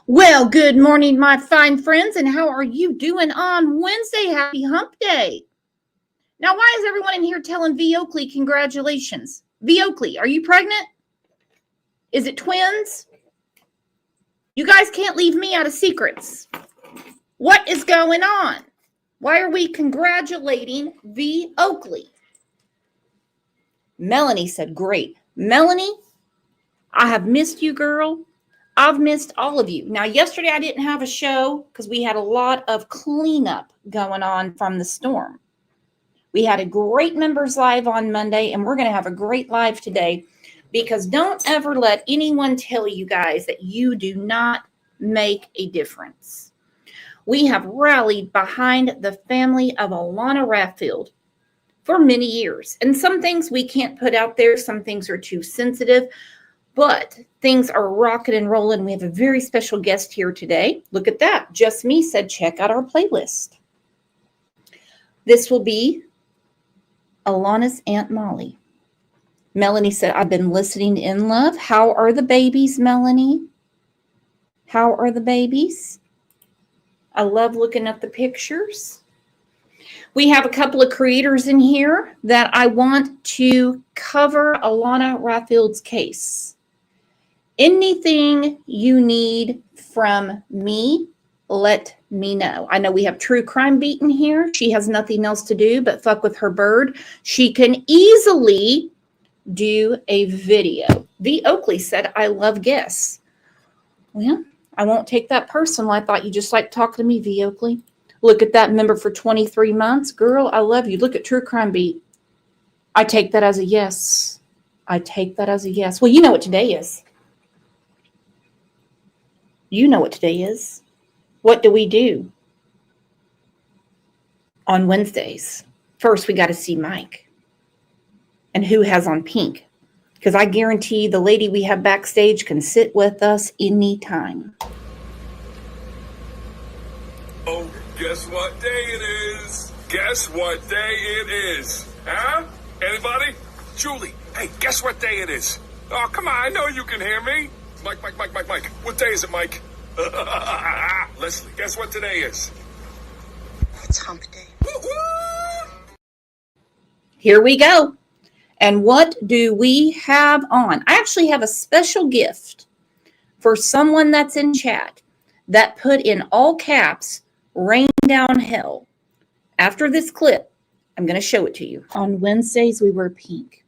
Well, good morning, my fine friends, and how are you doing on Wednesday? Happy Hump Day. Now, why is everyone in here telling V. Oakley congratulations? V. Oakley, are you pregnant? Is it twins? You guys can't leave me out of secrets. What is going on? Why are we congratulating V. Oakley? Melanie said, great. Melanie, I have missed you, girl. I've missed all of you. Now, yesterday I didn't have a show because we had a lot of cleanup going on from the storm. We had a great members live on Monday, and we're going to have a great live today because don't ever let anyone tell you guys that you do not make a difference. We have rallied behind the family of Alaunna Raffield for many years, and some things we can't put out there. Some things are too sensitive. But things are rocking and rolling. We have a very special guest here today. Look at that. Just Me said, check out our playlist. This will be Alaunna's Aunt Molly. Melanie said, I've been listening in love. How are the babies, Melanie? How are the babies? I love looking at the pictures. We have a couple of creators in here that I want to cover Alaunna Raffield's case. Anything you need from me, let me know. I know we have True Crime Beat in here. She has nothing else to do but fuck with her bird. She can easily do a video. V. Oakley said, I love guests. Well, I won't take that personal. I thought you just liked talking to me, V. Oakley. Look at that member for 23 months. Girl, I love you. Look at True Crime Beat. I take that as a yes. I take that as a yes. Well, you know what today is. You know what today is. What do we do on Wednesdays? First, we got to see Mike and who has on pink. Because I guarantee the lady we have backstage can sit with us anytime. Oh, guess what day it is? Guess what day it is? Huh? Anybody? Julie, hey, guess what day it is? Oh, come on, I know you can hear me. Mike. What day is it, Mike? Leslie, guess what today is? It's hump day. Here we go. And what do we have on? I actually have a special gift for someone that's in chat that put in all caps, rain down hell. After this clip, I'm going to show it to you. On Wednesdays, we wear pink.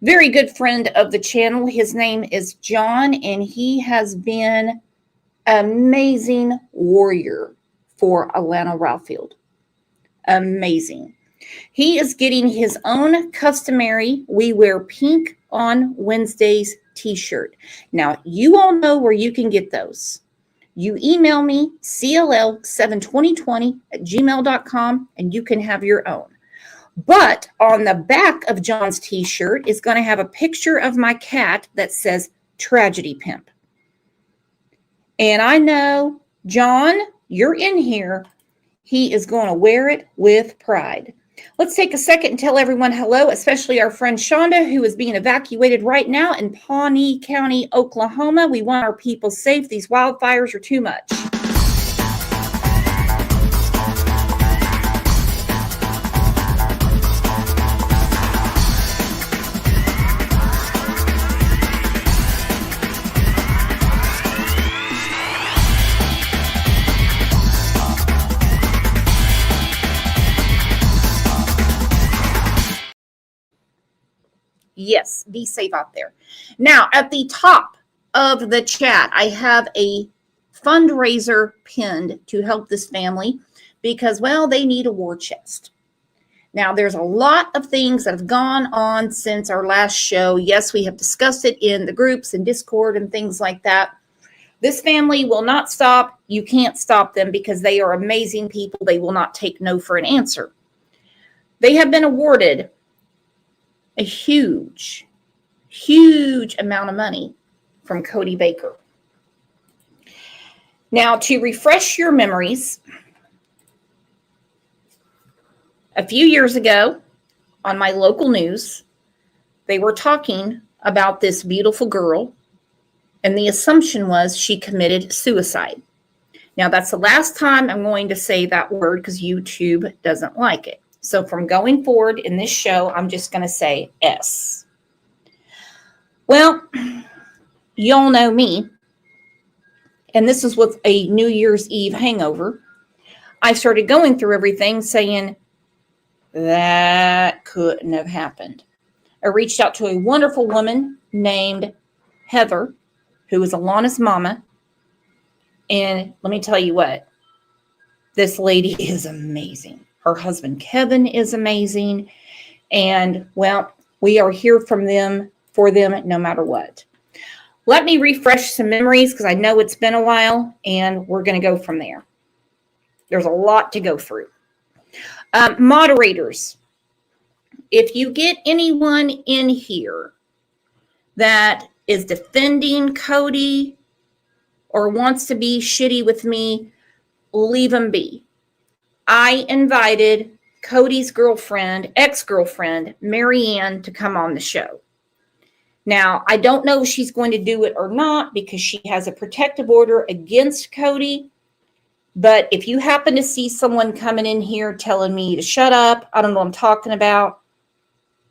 Very good friend of the channel. His name is John, and he has been an amazing warrior for Alaunna Raffield. Amazing. He is getting his own customary We Wear Pink on Wednesdays t-shirt. Now, you all know where you can get those. You email me, cll72020@gmail.com, and you can have your own. But on the back of John's t-shirt is going to have a picture of my cat that says Tragedy Pimp. And I know, John, you're in here. He is going to wear it with pride. Let's take a second and tell everyone hello, especially our friend Shonda, who is being evacuated right now in Pawnee County, Oklahoma. We want our people safe. These wildfires are too much. Yes, be safe out there. Now, at the top of the chat, I have a fundraiser pinned to help this family because, well, they need a war chest. Now, there's a lot of things that have gone on since our last show. Yes, we have discussed it in the groups and Discord and things like that. This family will not stop. You can't stop them because they are amazing people. They will not take no for an answer. They have been awarded a huge amount of money from Cody Baker. Now, to refresh your memories, a few years ago on my local news, they were talking about this beautiful girl And the assumption was she committed suicide. Now, that's the last time I'm going to say that word because YouTube doesn't like it. So from going forward in this show, I'm just going to say S. Well, y'all know me. And this is with a New Year's Eve hangover. I started going through everything saying, that couldn't have happened. I reached out to a wonderful woman named Heather, who is Alaunna's mama. And let me tell you what, this lady is amazing. Her husband, Kevin, is amazing. And, well, we are here for them no matter what. Let me refresh some memories because I know it's been a while, and we're going to go from there. There's a lot to go through. Moderators, if you get anyone in here that is defending Cody or wants to be shitty with me, leave them be. I invited Cody's girlfriend, ex-girlfriend, Marianne, to come on the show. Now, I don't know if she's going to do it or not because she has a protective order against Cody. But if you happen to see someone coming in here telling me to shut up, I don't know what I'm talking about,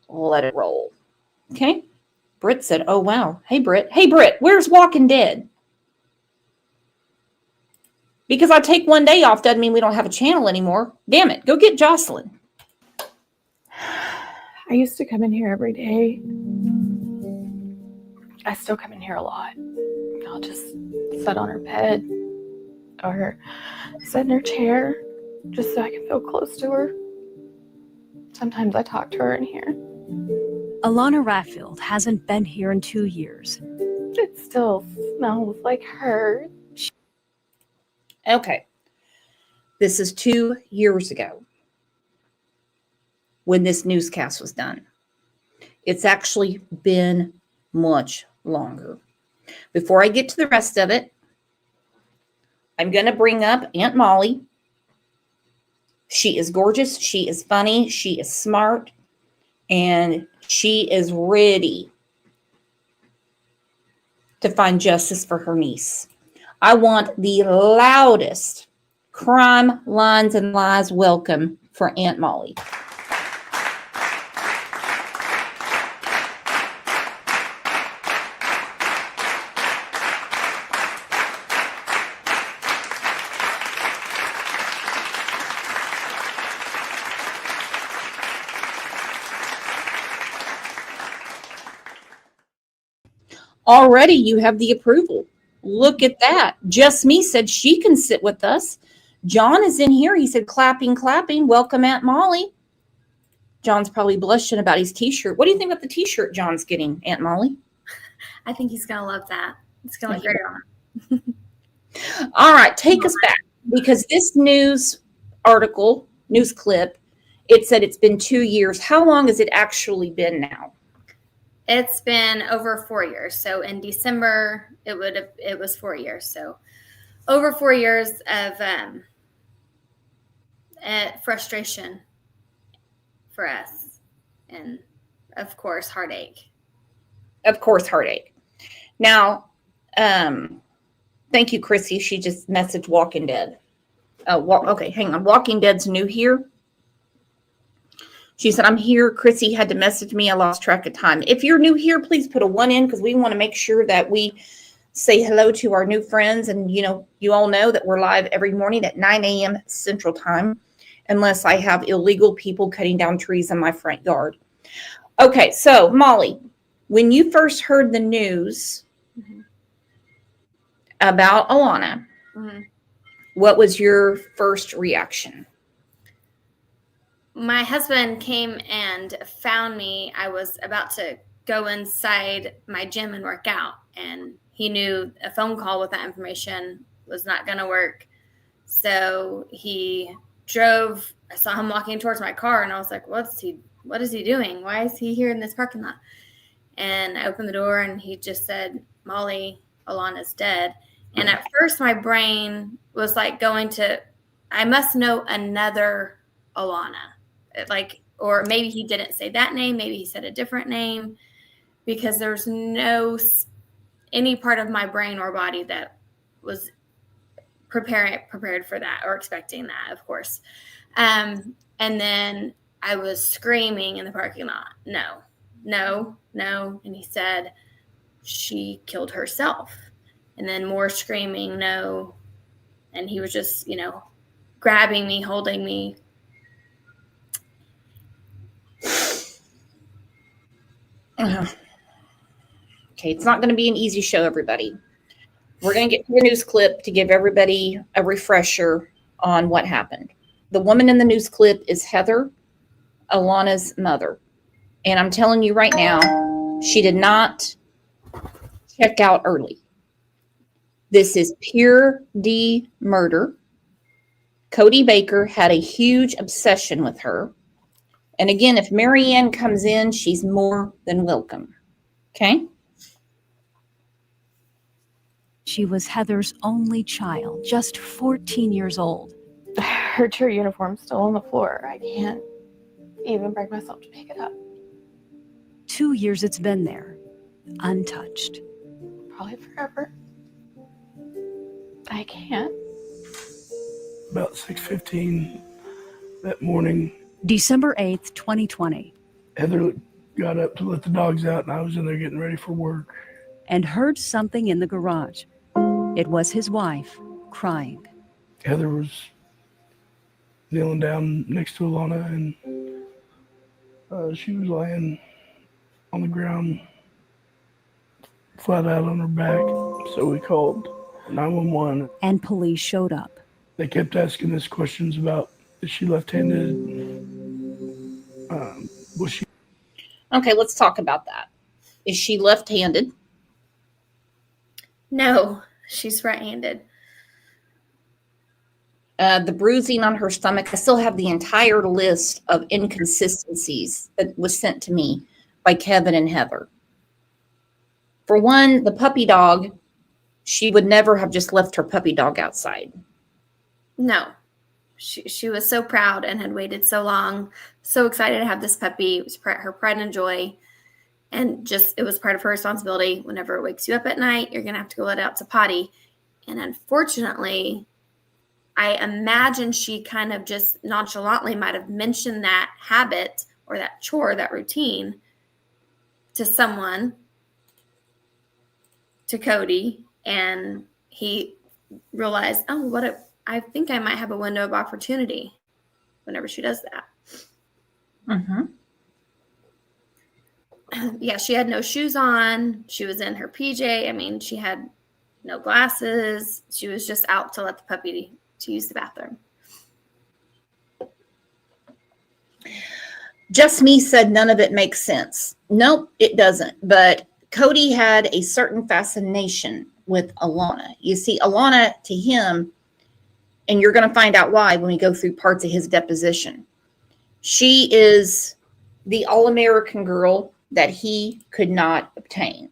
let it roll. Okay? Britt said, oh, wow. Hey, Britt. Hey, Britt, where's Walking Dead? Because I take one day off doesn't mean we don't have a channel anymore. Damn it. Go get Jocelyn. I used to come in here every day. I still come in here a lot. I'll just sit on her bed or sit in her chair just so I can feel close to her. Sometimes I talk to her in here. Alaunna Raffield hasn't been here in 2 years. It still smells like her. Okay. This is 2 years ago when this newscast was done. It's actually been much longer. Before I get to the rest of it, I'm going to bring up Aunt Molly. She is gorgeous. She is funny. She is smart. And she is ready to find justice for her niece. I want the loudest crime, lines, and lies welcome for Aunt Molly. Already you have the approval. Look at that. Just Me said she can sit with us. John is in here. He said, clapping, clapping. Welcome, Aunt Molly. John's probably blushing about his t-shirt. What do you think about the t-shirt John's getting, Aunt Molly? I think he's going to love that. It's going to look great on him. All right, take us back. Because this news article, news clip, it said it's been 2 years. How long has it actually been now? It's been over 4 years. So in December, it was 4 years. So over 4 years of frustration for us, and of course, heartache. Of course, heartache. Now, thank you, Chrissy. She just messaged Walking Dead. Okay, hang on. Walking Dead's new here. She said, I'm here. Chrissy had to message me. I lost track of time. If you're new here, please put a 1 in because we want to make sure that we say hello to our new friends. And, you all know that we're live every morning at 9 a.m. Central Time, unless I have illegal people cutting down trees in my front yard. Okay, so, Molly, when you first heard the news about Alaunna, what was your first reaction? My husband came and found me. I was about to go inside my gym and work out, and he knew a phone call with that information was not going to work. So he drove. I saw him walking towards my car, and I was like, what is he doing? Why is he here in this parking lot? And I opened the door, and he just said, Molly, Alaunna's dead. And at first my brain was like going to, I must know another Alaunna. Or maybe he didn't say that name. Maybe he said a different name, because there's no any part of my brain or body that was prepared for that or expecting that, of course. And then I was screaming in the parking lot, no, no, no. And he said, she killed herself. And then more screaming, no. And he was just, grabbing me, holding me. Okay, it's not going to be an easy show, everybody. We're going to get to the news clip to give everybody a refresher on what happened. The woman in the news clip is Heather, Alaunna's mother. And I'm telling you right now, she did not check out early. This is pure D murder. Cody Baker had a huge obsession with her. And again, if Marianne comes in, she's more than welcome. Okay? She was Heather's only child, just 14 years old. Her cheer uniform's still on the floor. I can't even bring myself to pick it up. 2 years it's been there, untouched. Probably forever. I can't. About 6:15 that morning, December 8th, 2020. Heather got up to let the dogs out, and I was in there getting ready for work. And heard something in the garage. It was his wife, crying. Heather was kneeling down next to Alaunna, and she was laying on the ground, flat out on her back. So we called 911. And police showed up. They kept asking us questions about, is she left-handed? Was she? Okay, let's talk about that. Is she left-handed? No, she's right-handed. The bruising on her stomach. I still have the entire list of inconsistencies that was sent to me by Kevin and Heather. For one, the puppy dog, she would never have just left her puppy dog outside. No, she was so proud and had waited so long, so excited to have this puppy. It was her pride and joy. And just, it was part of her responsibility. Whenever it wakes you up at night, you're going to have to go let it out to potty. And unfortunately, I imagine she kind of just nonchalantly might have mentioned that habit or that chore, that routine to someone, to Cody. And he realized, oh, I think I might have a window of opportunity whenever she does that. Mm-hmm. Yeah, she had no shoes on. She was in her PJ. I mean, she had no glasses. She was just out to let the puppy to use the bathroom. Just Me said none of it makes sense. Nope, it doesn't. But Cody had a certain fascination with Alaunna. You see, Alaunna to him, and you're going to find out why when we go through parts of his deposition. She is the all-American girl that he could not obtain.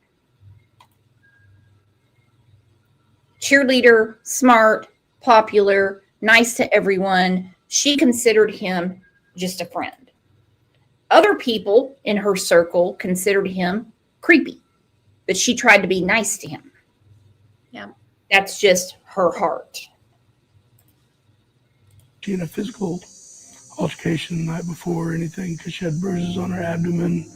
Cheerleader, smart, popular, nice to everyone. She considered him just a friend. Other people in her circle considered him creepy, but she tried to be nice to him. Yeah. That's just her heart. She had a physical altercation the night before or anything, because she had bruises on her abdomen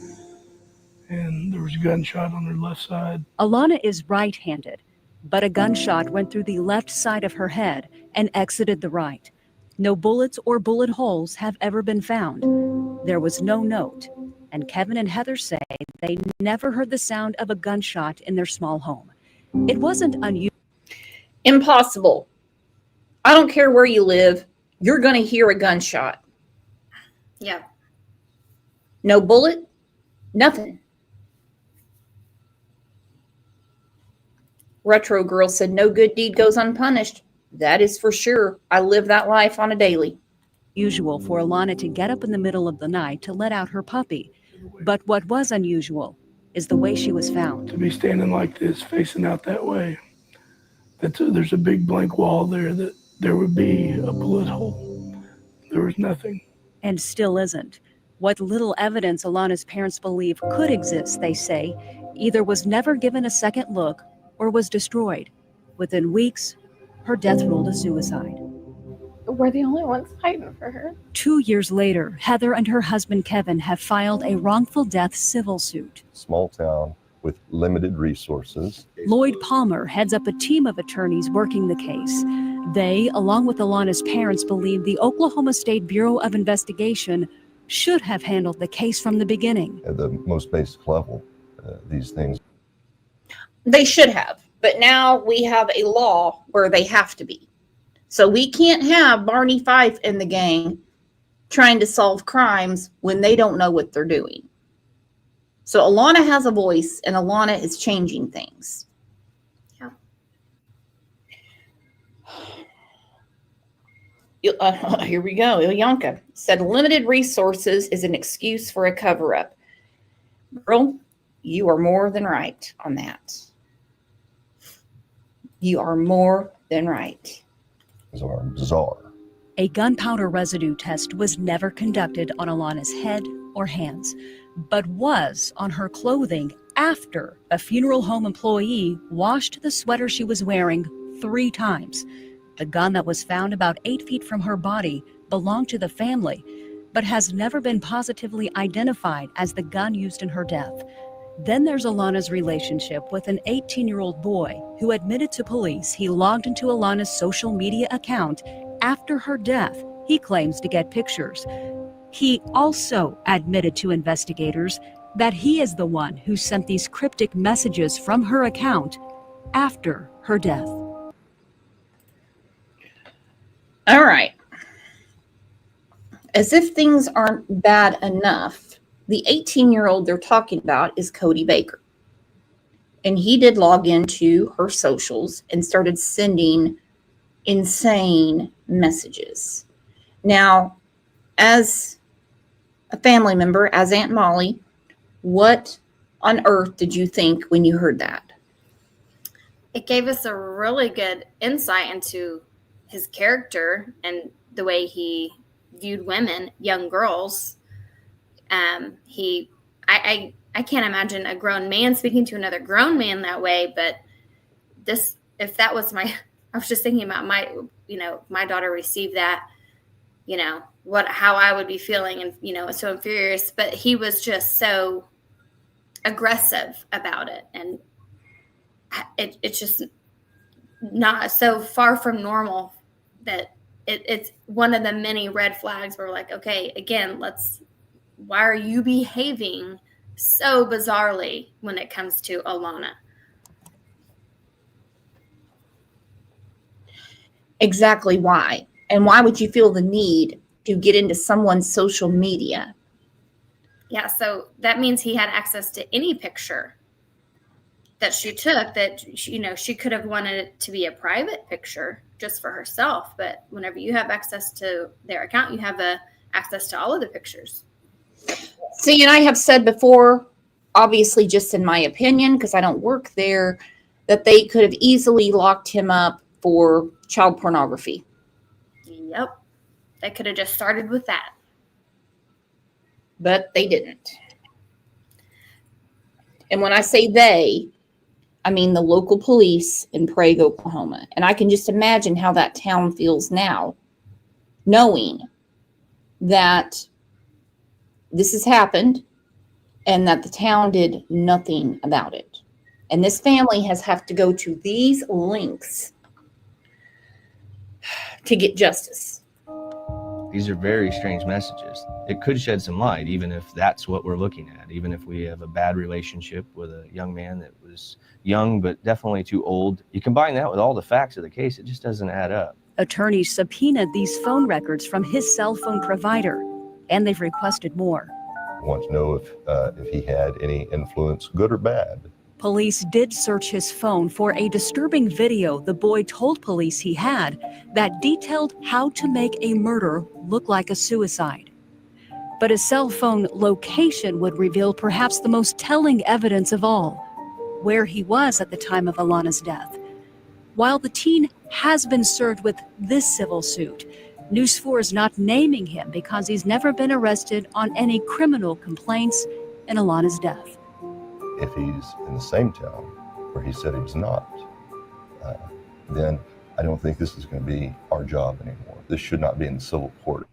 and there was a gunshot on her left side. Alaunna is right-handed, but a gunshot went through the left side of her head and exited the right. No bullets or bullet holes have ever been found. There was no note, and Kevin and Heather say they never heard the sound of a gunshot in their small home. It wasn't unusual. Impossible. I don't care where you live. You're going to hear a gunshot. Yeah. No bullet, nothing. Retro Girl said, no good deed goes unpunished. That is for sure. I live that life on a daily. Usual for Alaunna to get up in the middle of the night to let out her puppy. But what was unusual is the way she was found. To be standing like this, facing out that way, there's a big blank wall there that there would be a bullet hole. There was nothing. And still isn't. What little evidence Alaunna's parents believe could exist, they say, either was never given a second look or was destroyed. Within weeks, her death ruled a suicide. We're the only ones fighting for her. 2 years later, Heather and her husband Kevin have filed a wrongful death civil suit. Small town with limited resources. Lloyd Palmer heads up a team of attorneys working the case. They, along with Alaunna's parents, believe the Oklahoma State Bureau of Investigation should have handled the case from the beginning. At the most basic level, these things. They should have, but now we have a law where they have to be. So we can't have Barney Fife and the gang trying to solve crimes when they don't know what they're doing. So Alaunna has a voice, and Alaunna is changing things. Yeah. Here we go. Ilyanka said limited resources is an excuse for a cover-up. Girl, you are more than right on that. You are more than right. Bizarre. A gunpowder residue test was never conducted on Alaunna's head or hands, but was on her clothing after a funeral home employee washed the sweater she was wearing 3 times. The gun that was found about 8 feet from her body belonged to the family, but has never been positively identified as the gun used in her death. Then there's Alaunna's relationship with an 18-year-old boy who admitted to police he logged into Alaunna's social media account after her death. He claims to get pictures. He also admitted to investigators that he is the one who sent these cryptic messages from her account after her death. All right. As if things aren't bad enough, the 18-year-old they're talking about is Cody Baker. And he did log into her socials and started sending insane messages. Now, as a family member, as Aunt Molly, what on earth did you think when you heard that? It gave us a really good insight into his character and the way he viewed women, young girls. I can't imagine a grown man speaking to another grown man that way, but if that was I was just thinking about my daughter received that, how I would be feeling, and, so I'm furious, but he was just so aggressive about it. And it's just not so far from normal that it's one of the many red flags where we're like, okay, again, why are you behaving so bizarrely when it comes to Alaunna? Exactly why. And why would you feel the need to get into someone's social media? Yeah, so that means he had access to any picture that she took that, she could have wanted it to be a private picture just for herself. But whenever you have access to their account, you have access to all of the pictures. See, and I have said before, obviously just in my opinion, because I don't work there, that they could have easily locked him up for child pornography. Yep. They could have just started with that. But they didn't. And when I say they, I mean the local police in Prague, Oklahoma. And I can just imagine how that town feels now, knowing that this has happened and that the town did nothing about it. And this family has to go to these lengths to get justice. These are very strange messages. It could shed some light, even if that's what we're looking at, even if we have a bad relationship with a young man that was young but definitely too old. You combine that with all the facts of the case, it just doesn't add up. Attorneys subpoenaed these phone records from his cell phone provider, and they've requested more. I want to know if he had any influence, good or bad. Police did search his phone for a disturbing video the boy told police he had that detailed how to make a murder look like a suicide. But his cell phone location would reveal perhaps the most telling evidence of all, where he was at the time of Alaunna's death. While the teen has been served with this civil suit, News 4 is not naming him because he's never been arrested on any criminal complaints in Alaunna's death. If he's in the same town where he said he was not, then I don't think this is going to be our job anymore. This should not be in the civil court.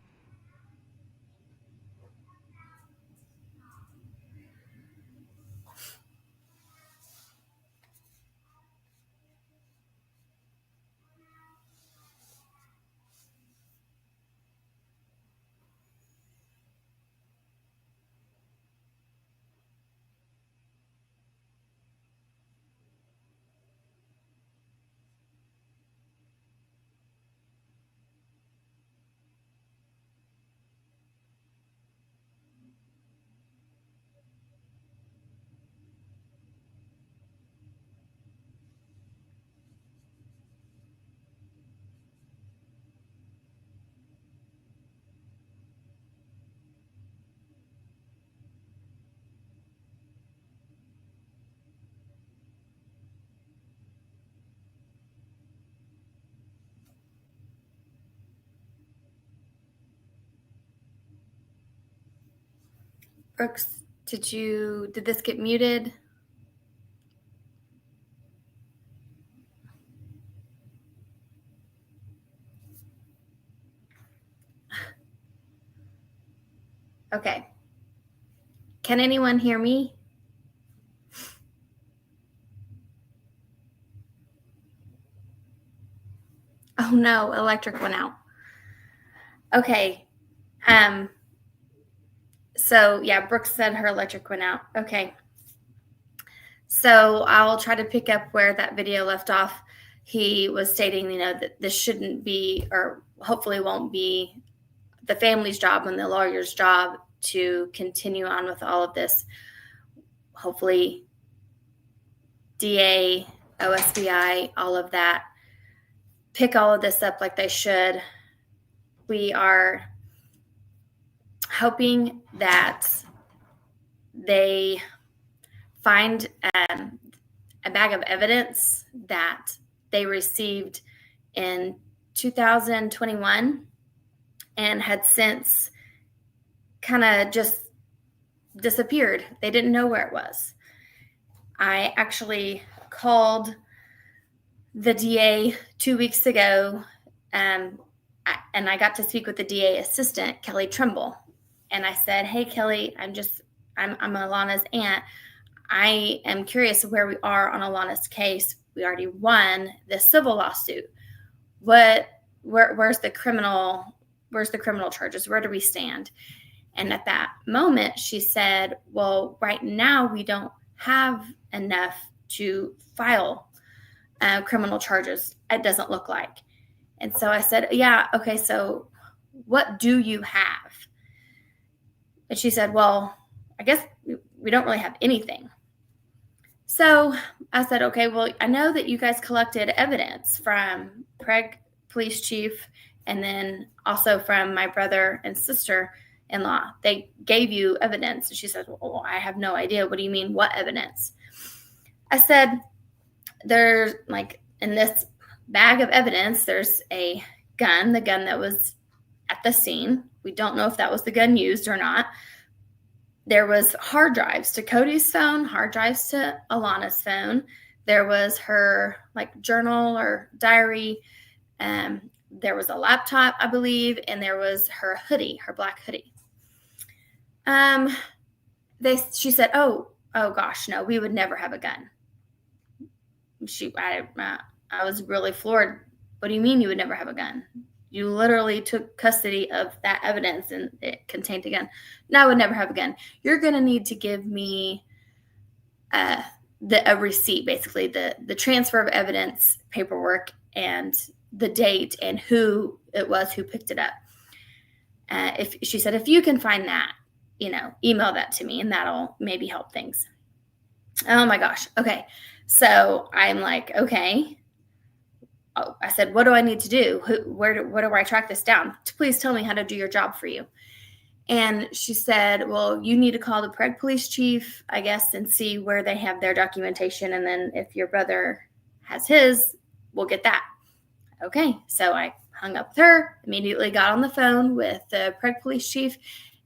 Brooks, did this get muted? Okay. Can anyone hear me? Oh no, electric went out. Okay. So yeah, Brooks said her electric went out. Okay. So I'll try to pick up where that video left off. He was stating, that this shouldn't be, or hopefully won't be, the family's job and the lawyer's job to continue on with all of this. Hopefully, DA, OSBI, all of that, pick all of this up like they should. We are hoping that they find a bag of evidence that they received in 2021 and had since kind of just disappeared. They didn't know where it was. I actually called the DA 2 weeks ago, and I got to speak with the DA assistant, Kelly Trimble. And I said, hey, Kelly, I'm Alaunna's aunt. I am curious where we are on Alaunna's case. We already won the civil lawsuit. Where's the criminal charges? Where do we stand? And at that moment, she said, well, right now we don't have enough to file criminal charges. It doesn't look like. And so I said, yeah, okay, so what do you have? And she said, well, I guess we don't really have anything. So I said, okay, well, I know that you guys collected evidence from Prague police chief and then also from my brother and sister-in-law. They gave you evidence. And she said, well, I have no idea. What do you mean? What evidence? I said, there's in this bag of evidence, there's a gun, the gun that was at the scene. We don't know if that was the gun used or not. There was hard drives to Cody's phone, hard drives to Alaunna's phone. There was her journal or diary. There was a laptop, I believe, and there was her hoodie, her black hoodie. She said, oh gosh, no, we would never have a gun. I was really floored. What do you mean you would never have a gun? You literally took custody of that evidence and it contained a gun. No, I would never have a gun. You're going to need to give me a receipt, basically the transfer of evidence paperwork and the date and who it was who picked it up. She said, if you can find that, email that to me and that'll maybe help things. Oh my gosh. Okay. So I'm like, okay. Oh, I said, what do I need to do? Where do I track this down? Please tell me how to do your job for you. And she said, well, you need to call the Prague police chief, I guess, and see where they have their documentation. And then if your brother has his, we'll get that. Okay. So I hung up with her, immediately got on the phone with the Prague police chief,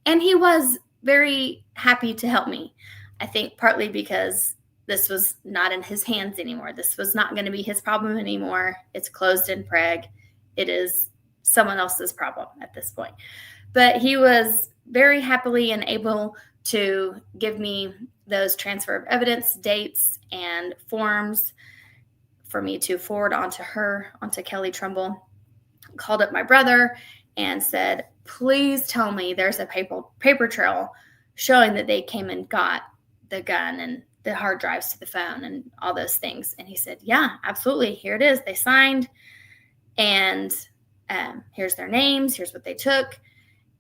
and he was very happy to help me. I think partly because this was not in his hands anymore. This was not going to be his problem anymore. It's closed in Prague. It is someone else's problem at this point. But he was very happily and able to give me those transfer of evidence dates and forms for me to forward onto Kelly Trumbull. Called up my brother and said, please tell me there's a paper trail showing that they came and got the gun and the hard drives to the phone and all those things. And he said, yeah, absolutely. Here it is. They signed, and here's their names. Here's what they took.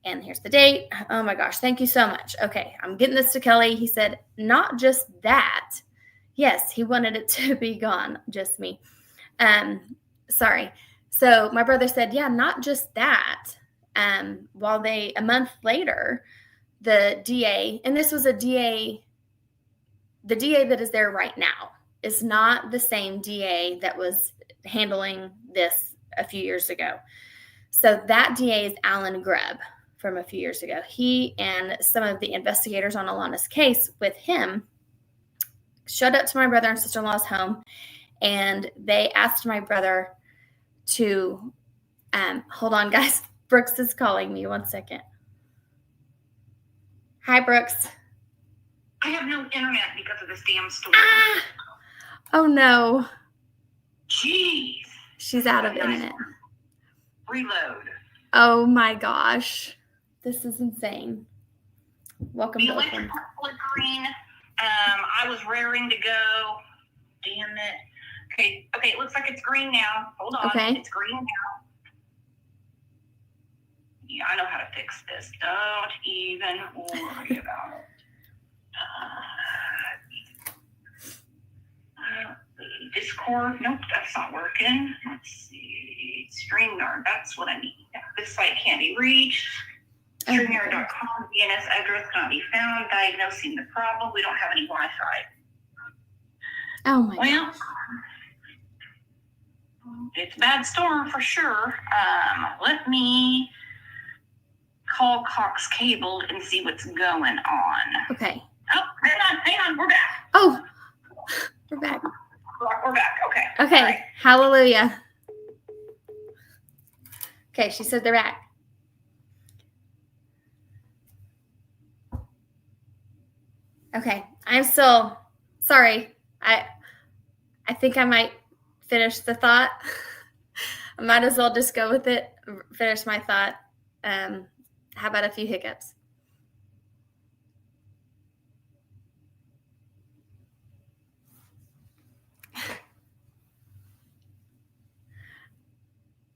And here's the date. Oh my gosh. Thank you so much. Okay. I'm getting this to Kelly. He said, not just that. Yes. He wanted it to be gone. Just me. Sorry. So my brother said, yeah, not just that. A month later, the DA, and this was the DA that is there right now is not the same DA that was handling this a few years ago. So that DA is Alan Grubb from a few years ago. He and some of the investigators on Alaunna's case with him showed up to my brother and sister-in-law's home, and they asked my brother to, hold on, guys. Brooks is calling me. 1 second. Hi, Brooks. I have no internet because of this damn storm. Ah! Oh, no. Jeez. She's out of internet. Reload. Oh, my gosh. This is insane. Welcome. The electric flickering. I was raring to go. Damn it. Okay, it looks like it's green now. Hold on. Okay. It's green now. Yeah, I know how to fix this. Don't even worry about it. Discord. Nope, that's not working. Let's see. StreamYard. That's what I need. Yeah, this site can't be reached. StreamYard.com. DNS address cannot be found. Diagnosing the problem. We don't have any Wi-Fi. Oh, my Well, gosh. it's a bad storm for sure. Let me call Cox Cable and see what's going on. Okay. Oh, hang on, we're back. Oh, we're back. We're back. Okay. Okay. All right. Hallelujah. Okay, she said they're back. Okay, I'm still sorry. I think I might finish the thought. I might as well just go with it. Finish my thought. How about a few hiccups?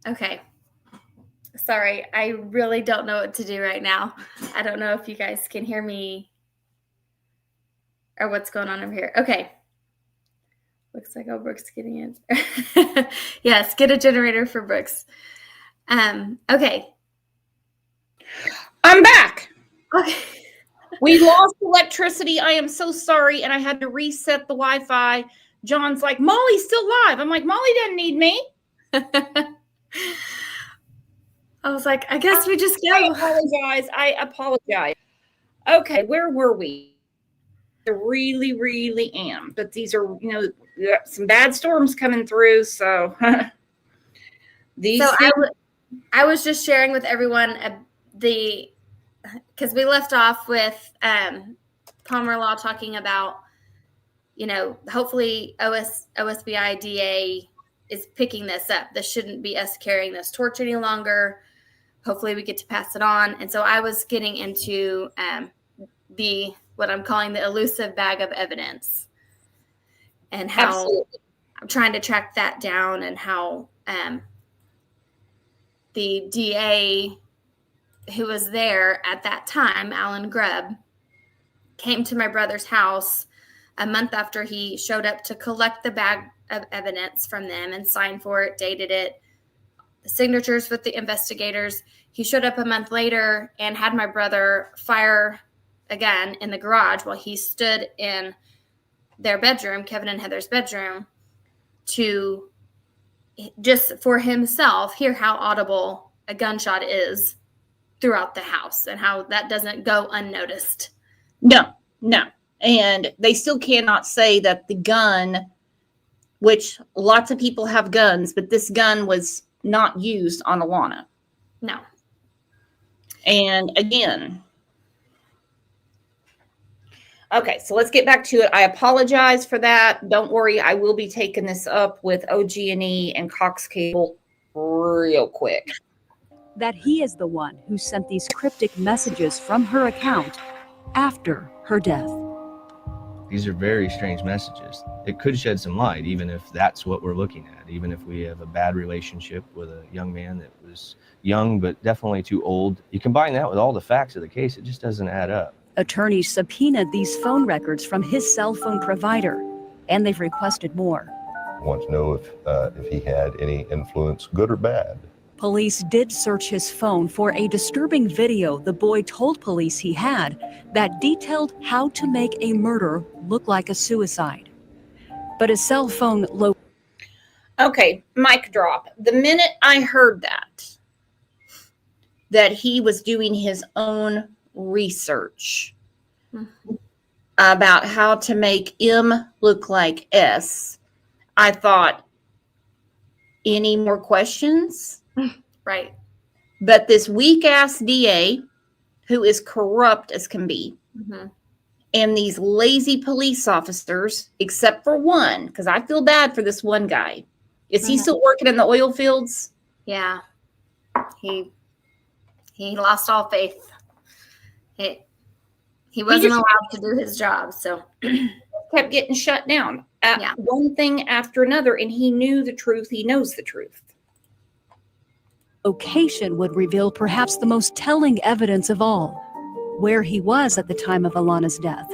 Okay. Sorry, I really don't know what to do right now. I don't know if you guys can hear me or what's going on over here. Okay. Looks like Brooks getting in. Yes, get a generator for Brooks. Okay. I'm back. Okay. We lost electricity. I am so sorry. And I had to reset the Wi-Fi. John's like, Molly's still live. I'm like, Molly doesn't need me. I was like, I guess we just go. I apologize. Okay, where were we? I really, really am. But these are, some bad storms coming through. So I was just sharing with everyone because we left off with Palmer Law talking about, hopefully OSBI DA is picking this up. This shouldn't be us carrying this torch any longer. Hopefully we get to pass it on. And so I was getting into what I'm calling the elusive bag of evidence, and how Absolutely. I'm trying to track that down, and how the DA who was there at that time, Alan Grubb, came to my brother's house a month after he showed up to collect the bag of evidence from them and signed for it, dated it, the signatures with the investigators. He showed up a month later and had my brother fire again in the garage while he stood in their bedroom, Kevin and Heather's bedroom, to just for himself hear how audible a gunshot is throughout the house and how that doesn't go unnoticed. No. And they still cannot say that the gun, which lots of people have guns, but this gun was not used on Alaunna. No. And again, okay, so let's get back to it. I apologize for that. Don't worry, I will be taking this up with OG&E and Cox Cable real quick. That he is the one who sent these cryptic messages from her account after her death. These are very strange messages. It could shed some light, even if that's what we're looking at, even if we have a bad relationship with a young man that was young, but definitely too old. You combine that with all the facts of the case, it just doesn't add up. Attorneys subpoenaed these phone records from his cell phone provider, and they've requested more. I want to know if he had any influence, good or bad. Police did search his phone for a disturbing video the boy told police he had that detailed how to make a murder look like a suicide. But his cell phone Okay, mic drop. The minute I heard that he was doing his own research about how to make M look like S, I thought, any more questions? Right. But this weak ass DA, who is corrupt as can be, and these lazy police officers, except for one, because I feel bad for this one guy. Is he still working in the oil fields? Yeah. He lost all faith. He wasn't allowed to do his job, so kept getting shut down. One thing after another, and he knew the truth. He knows the truth. location would reveal perhaps the most telling evidence of all, where he was at the time of Alaunna's death.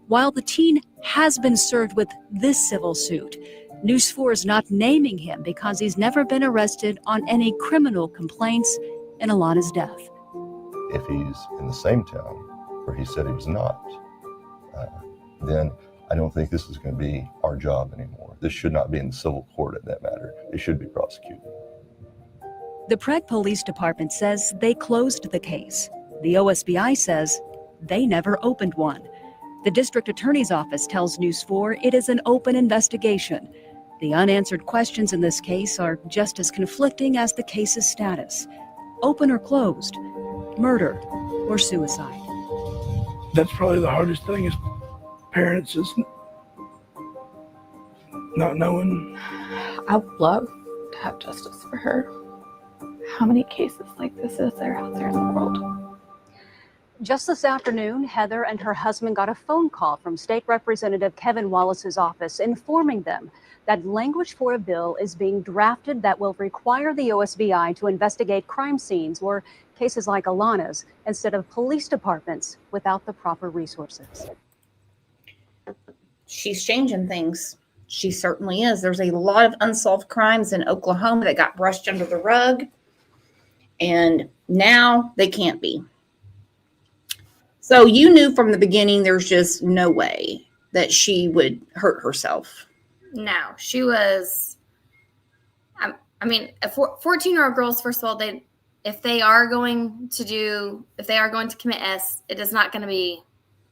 While the teen has been served with this civil suit, News 4 is not naming him because he's never been arrested on any criminal complaints in Alaunna's death. If he's in the same town where he said he was not, then I don't think this is going to be our job anymore. This should not be in the civil court at that matter. It should be prosecuted. The Prague Police Department says they closed the case. The OSBI says they never opened one. The district attorney's office tells News 4 it is an open investigation. The unanswered questions in this case are just as conflicting as the case's status. Open or closed, murder or suicide. That's probably the hardest thing as parents, is not knowing. I would love to have justice for her. How many cases like this is there out there in the world? Just this afternoon, Heather and her husband got a phone call from State Representative Kevin Wallace's office informing them that language for a bill is being drafted that will require the OSBI to investigate crime scenes or cases like Alaunna's instead of police departments without the proper resources. She's changing things. She certainly is. There's a lot of unsolved crimes in Oklahoma that got brushed under the rug, and now they can't be. So you knew from the beginning there's just no way that she would hurt herself. No, she was, I mean, 14-year-old girls, first of all, if they are going to commit S, it is not going to be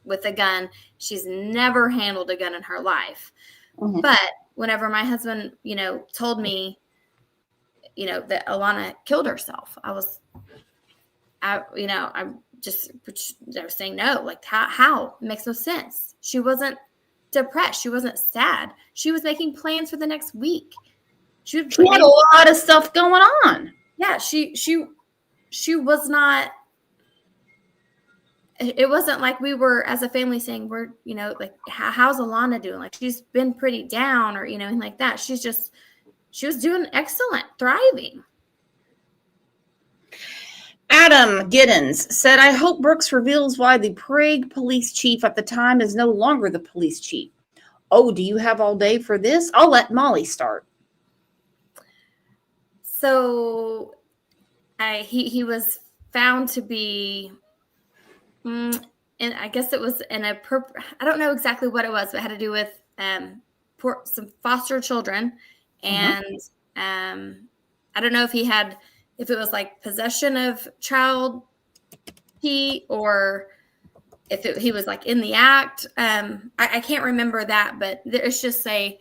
with a gun. She's never handled a gun in her life. Mm-hmm. But whenever my husband, told me, that Alaunna killed herself, I was saying no, like how? It makes no sense. She wasn't depressed. She wasn't sad. She was making plans for the next week. She had a lot of stuff going on. Yeah, she was not. It wasn't like we were as a family saying we're, like, how's Alaunna doing? Like, she's been pretty down or, anything like that. She was doing excellent, thriving. Adam Giddens said, I hope Brooks reveals why the Prague police chief at the time is no longer the police chief. Oh, do you have all day for this? I'll let Molly start. So he was found to be, and I guess it was I don't know exactly what it was, but it had to do with some foster children. And I don't know if it was like possession of child or he was like in the act. I can't remember that, but it's just the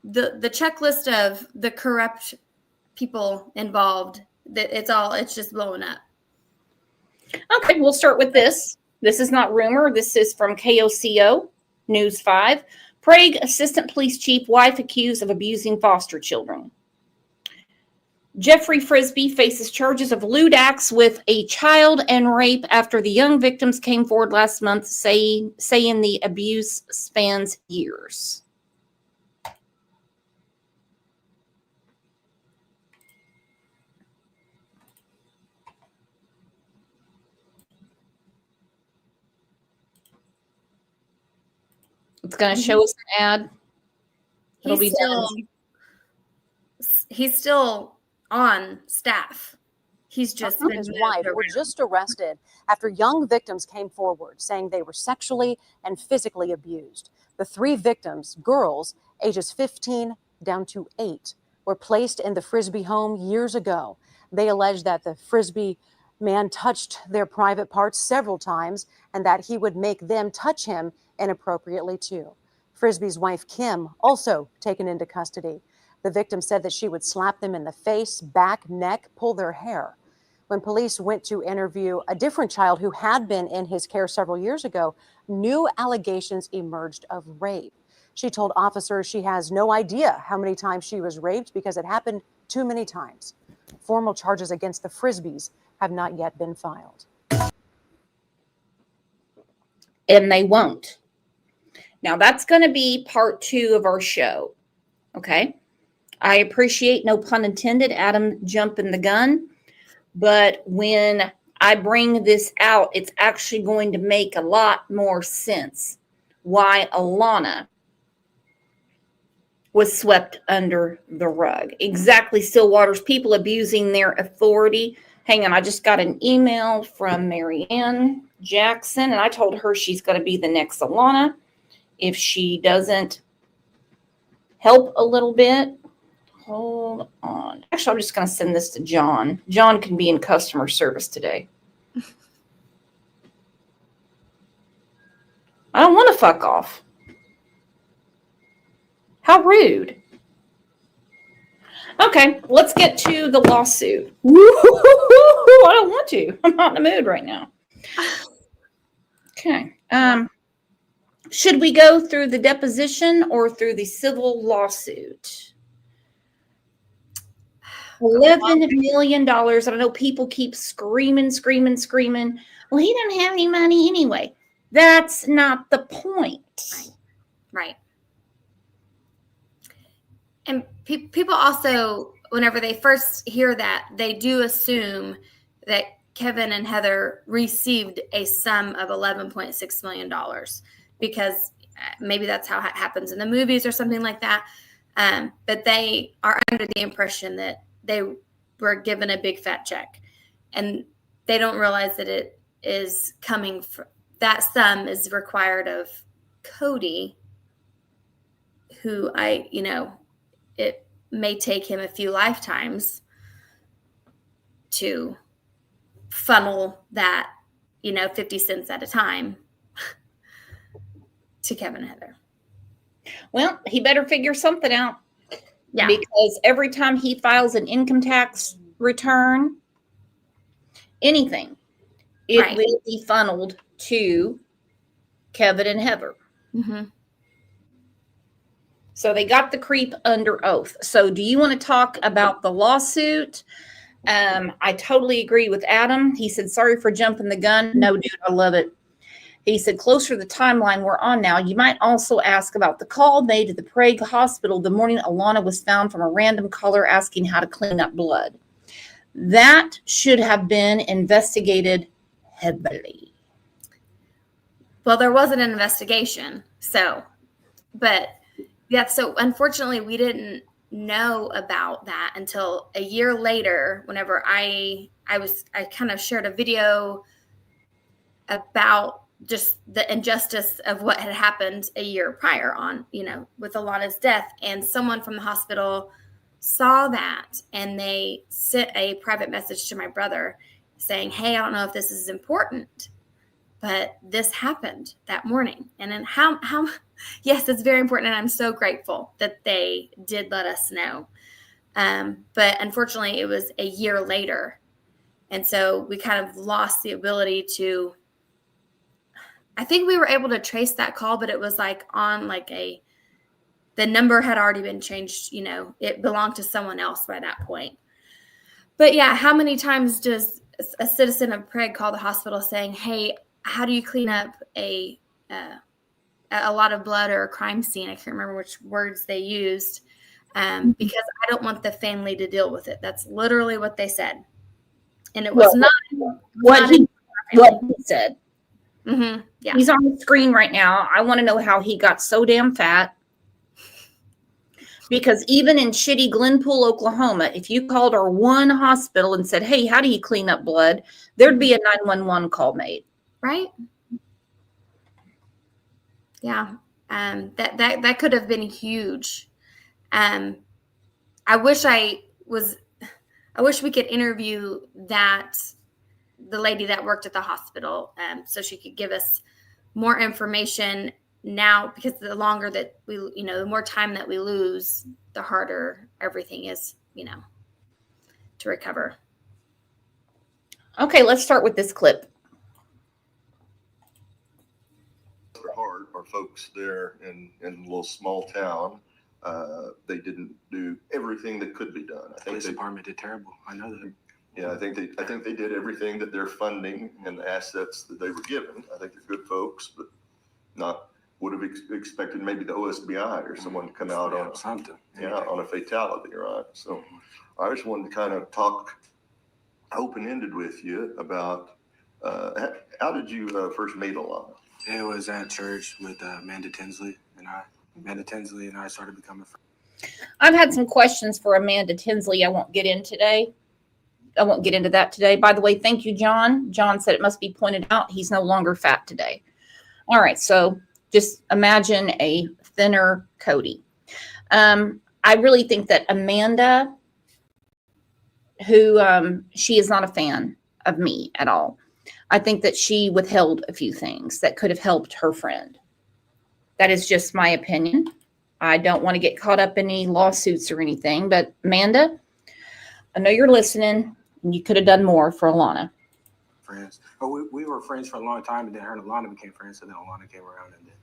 checklist of the corrupt people involved, that it's just blowing up. Okay, we'll start with this. This is not rumor. This is from KOCO News 5. Prague Assistant Police Chief wife accused of abusing foster children. Jeffrey Frisbee faces charges of lewd acts with a child and rape after the young victims came forward last month saying the abuse spans years. It's going to show us an ad. It'll be He's still on staff. He's just and his wife were just arrested after young victims came forward saying they were sexually and physically abused. The 3 victims, girls ages 15 down to 8, were placed in the Frisbee home years ago. They alleged that the Frisbee man touched their private parts several times and that he would make them touch him inappropriately too. Frisbee's wife, Kim, also taken into custody. The victim said that she would slap them in the face, back, neck, pull their hair. When police went to interview a different child who had been in his care several years ago, new allegations emerged of rape. She told officers she has no idea how many times she was raped because it happened too many times. Formal charges against the Frisbees have not yet been filed. And they won't. Now, that's going to be part 2 of our show. Okay? I appreciate, no pun intended, Adam jumping the gun. But when I bring this out, it's actually going to make a lot more sense why Alaunna was swept under the rug. Exactly, Stillwater's people abusing their authority. Hang on, I just got an email from Marianne Jackson, and I told her she's going to be the next Alaunna if she doesn't help a little bit. Hold on. Actually, I'm just going to send this to John. John can be in customer service today. I don't want to fuck off. How rude. Okay, let's get to the lawsuit. I don't want to. I'm not in the mood right now. Okay. Should we go through the deposition or through the civil lawsuit? $11 million. I don't know, people keep screaming. Well, he didn't have any money anyway. That's not the point. Right. And people also, whenever they first hear that, they do assume that Kevin and Heather received a sum of $11.6 million because maybe that's how it happens in the movies or something like that. But they are under the impression that they were given a big fat check, and they don't realize that it is coming from, that sum is required of Cody, who it may take him a few lifetimes to funnel that, 50 cents at a time to Kevin and Heather. Well, he better figure something out. Yeah. Because every time he files an income tax return, anything, it will be funneled to Kevin and Heather. Mm-hmm. So they got the creep under oath. So do you want to talk about the lawsuit? I totally agree with Adam. He said, sorry for jumping the gun. No, dude, I love it. He said, closer to the timeline we're on now, you might also ask about the call made to the Prague hospital the morning Alaunna was found from a random caller asking how to clean up blood. That should have been investigated heavily. Well, there was an investigation. So unfortunately we didn't know about that until a year later, whenever I kind of shared a video about just the injustice of what had happened a year prior on, with Alaunna's death. And someone from the hospital saw that, and they sent a private message to my brother saying, hey, I don't know if this is important, But this happened that morning. And then yes, it's very important. And I'm so grateful that they did let us know. But unfortunately, it was a year later. And so we kind of lost the ability to, I think we were able to trace that call, but it was like on like the number had already been changed. You know, it belonged to someone else by that point. But yeah, how many times does a citizen of Prague call the hospital saying, hey, how do you clean up a lot of blood or a crime scene? I can't remember which words they used, because I don't want the family to deal with it. That's literally what they said. And it was what he said. Mm-hmm. Yeah. He's on the screen right now. I want to know how he got so damn fat. Because even in shitty Glenpool, Oklahoma, if you called our one hospital and said, hey, how do you clean up blood? There'd be a 911 call made. Right? Yeah. That could have been huge. I wish we could interview the lady that worked at the hospital, so she could give us more information now, because the longer that the more time that we lose, the harder everything is, to recover. Okay, let's start with this clip. Hard, our folks there in a little small town, they didn't do everything that could be done. I think the department did terrible. I know that. Yeah, I think they did everything that their funding and the assets that they were given. I think they're good folks, but not would have expected maybe the OSBI or someone to come out on something. On a fatality, right? So I just wanted to kind of talk open-ended with you about how did you first meet Alaunna? It was at church with Amanda Tinsley and I. Amanda Tinsley and I started becoming friends. I've had some questions for Amanda Tinsley I won't get in today. I won't get into that today. By the way, thank you, John. John said it must be pointed out he's no longer fat today. All right, so just imagine a thinner Cody. I really think that Amanda, who she is not a fan of me at all. I think that she withheld a few things that could have helped her friend. That is just my opinion. I don't want to get caught up in any lawsuits or anything, but Amanda, I know you're listening, and you could have done more for Alaunna. Friends. Oh, we were friends for a long time, and then her and Alaunna became friends, and then Alaunna came around, and then,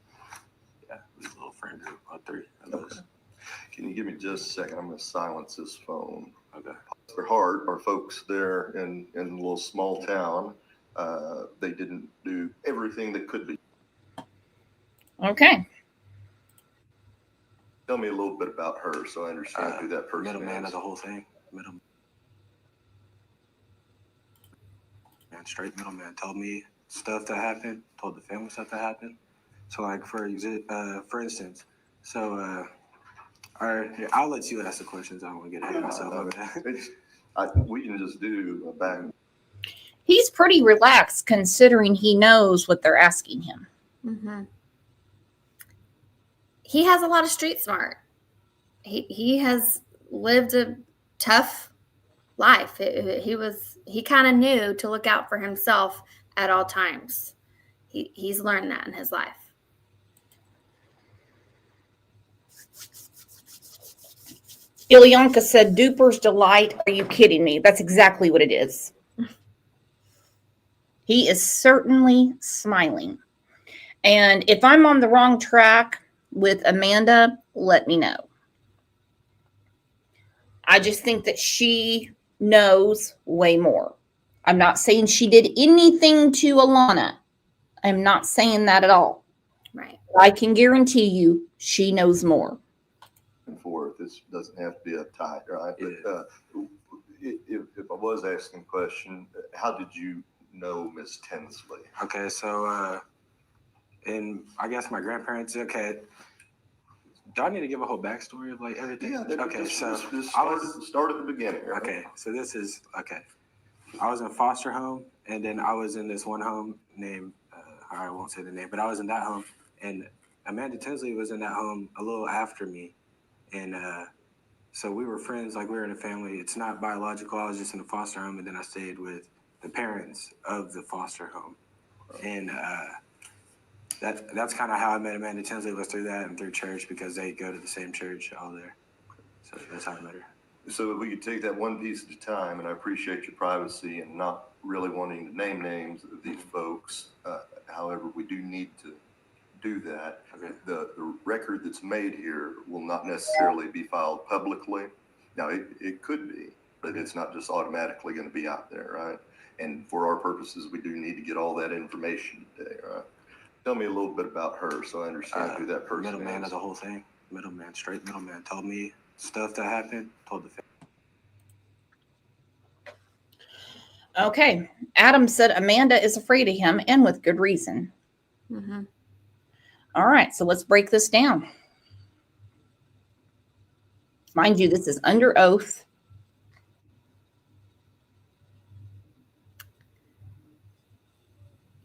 yeah, it was a little friend group, about 3 of us. Okay. Can you give me just a second? I'm going to silence this phone. Okay. They're hard. Our folks there in a little small town, they didn't do everything that could be. Okay. Tell me a little bit about her so I understand who that person Middleman is. of the whole thing. Middleman. Straight middleman. Told me stuff that happened. Told the family stuff that happened. So, like, for instance, so I'll let you ask the questions. I don't want to get ahead of myself. We can just do a back. He's pretty relaxed considering he knows what they're asking him. Mm-hmm. He has a lot of street smart. He has lived a tough life. He kind of knew to look out for himself at all times. He's learned that in his life. Ilyanka said, Duper's Delight. Are you kidding me? That's exactly what it is. He is certainly smiling. And if I'm on the wrong track with Amanda, let me know. I just think that she knows way more. I'm not saying she did anything to Alaunna. I'm not saying that at all. Right. But I can guarantee you she knows more. Forth. This doesn't have to be uptight, right? But if I was asking a question, how did you know Miss Tinsley? Okay, so and I guess my grandparents. Okay, do I need to give a whole backstory of like everything? Yeah. Okay, so start at the beginning. Right? Okay, so this is okay. I was in foster home, and then I was in this one home named I won't say the name, but I was in that home, and Amanda Tinsley was in that home a little after me. And so we were friends, like we were in a family. It's not biological. I was just in a foster home, and then I stayed with the parents of the foster home. And that's kind of how I met Amanda Tinsley, was through that and through church, because they go to the same church all there. So that's how I met her. So if we could take that one piece at a time, and I appreciate your privacy and not really wanting to name names of these folks. However, we do need to do that. Okay. The record that's made here will not necessarily be filed publicly. Now, it could be, but it's not just automatically going to be out there, right? And for our purposes, we do need to get all that information today, right? Tell me a little bit about her so I understand who that person Middleman is. of the whole thing. Middleman, straight middleman. Told me stuff that happened, told the family. Okay. Adam said Amanda is afraid of him, and with good reason. Mm-hmm. All right. So let's break this down. Mind you, this is under oath.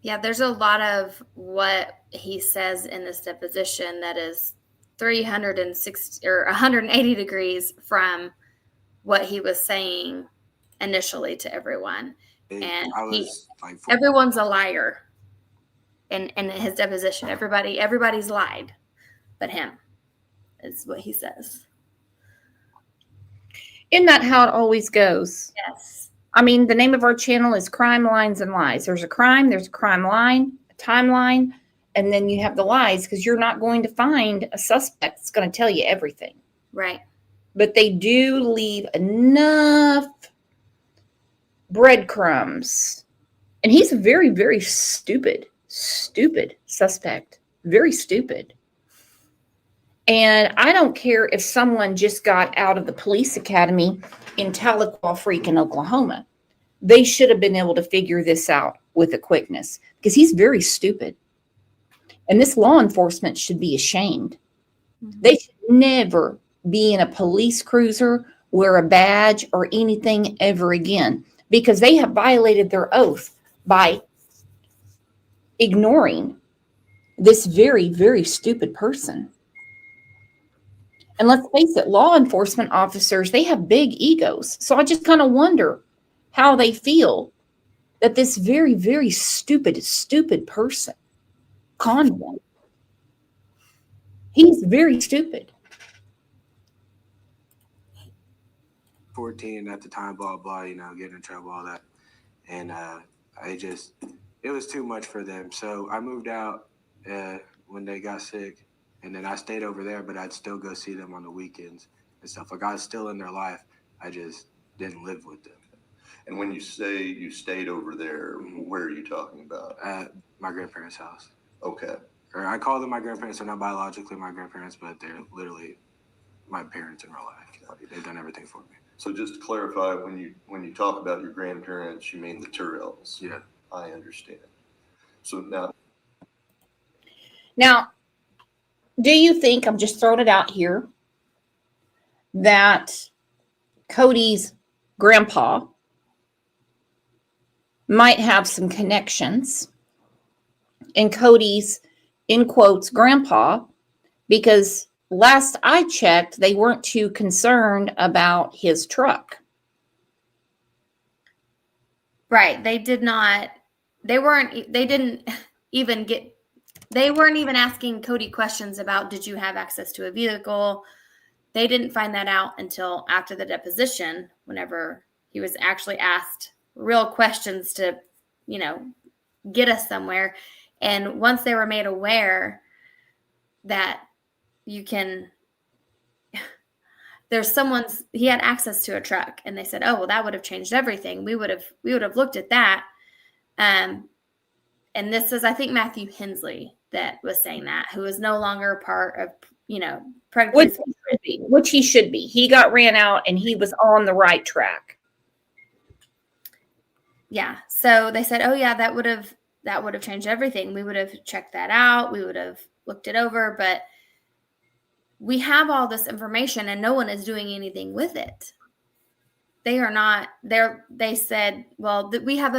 Yeah, there's a lot of what he says in this deposition that is 360 or 180 degrees from what he was saying initially to everyone. And everyone's a liar in his deposition. Everybody's lied, but him is what he says. Isn't that how it always goes? Yes. I mean, the name of our channel is Crime Lines and Lies. There's a crime line, a timeline, and then you have the lies, because you're not going to find a suspect that's going to tell you everything. Right. But they do leave enough breadcrumbs. And he's a very, very stupid suspect. Very stupid. And I don't care if someone just got out of the police academy in Tahlequah, freaking Oklahoma. They should have been able to figure this out with a quickness, because he's very stupid. And this law enforcement should be ashamed. Mm-hmm. They should never be in a police cruiser, wear a badge or anything ever again, because they have violated their oath by ignoring this very, very stupid person. And let's face it, law enforcement officers, they have big egos. So I just kind of wonder how they feel that this very, very stupid person conned them. He's very stupid. 14 at the time, blah, blah, getting in trouble, all that. And it was too much for them. So I moved out when they got sick. And then I stayed over there, but I'd still go see them on the weekends and stuff. Like, I was still in their life. I just didn't live with them. And when you say you stayed over there, where are you talking about? At my grandparents' house. Okay. Or I call them my grandparents. They're not biologically my grandparents, but they're literally my parents in real life. They've done everything for me. So just to clarify, when you talk about your grandparents, you mean the Tyrrells? Yeah. I understand. So now, do you think, I'm just throwing it out here, that Cody's grandpa might have some connections in Cody's, in quotes, grandpa, because last I checked, they weren't too concerned about his truck. Right. They weren't even asking Cody questions about, did you have access to a vehicle? They didn't find that out until after the deposition, whenever he was actually asked real questions to, get us somewhere. And once they were made aware that he had access to a truck, and they said, oh, well, that would have changed everything. We would have looked at that. And this is, I think, Matthew Hensley that was saying that, who is no longer a part of, pregnancy. Which he should be. He got ran out and he was on the right track. Yeah. So they said, oh yeah, that would have changed everything. We would have checked that out. We would have looked it over, but we have all this information and no one is doing anything with it. They are not there. They said, well, we have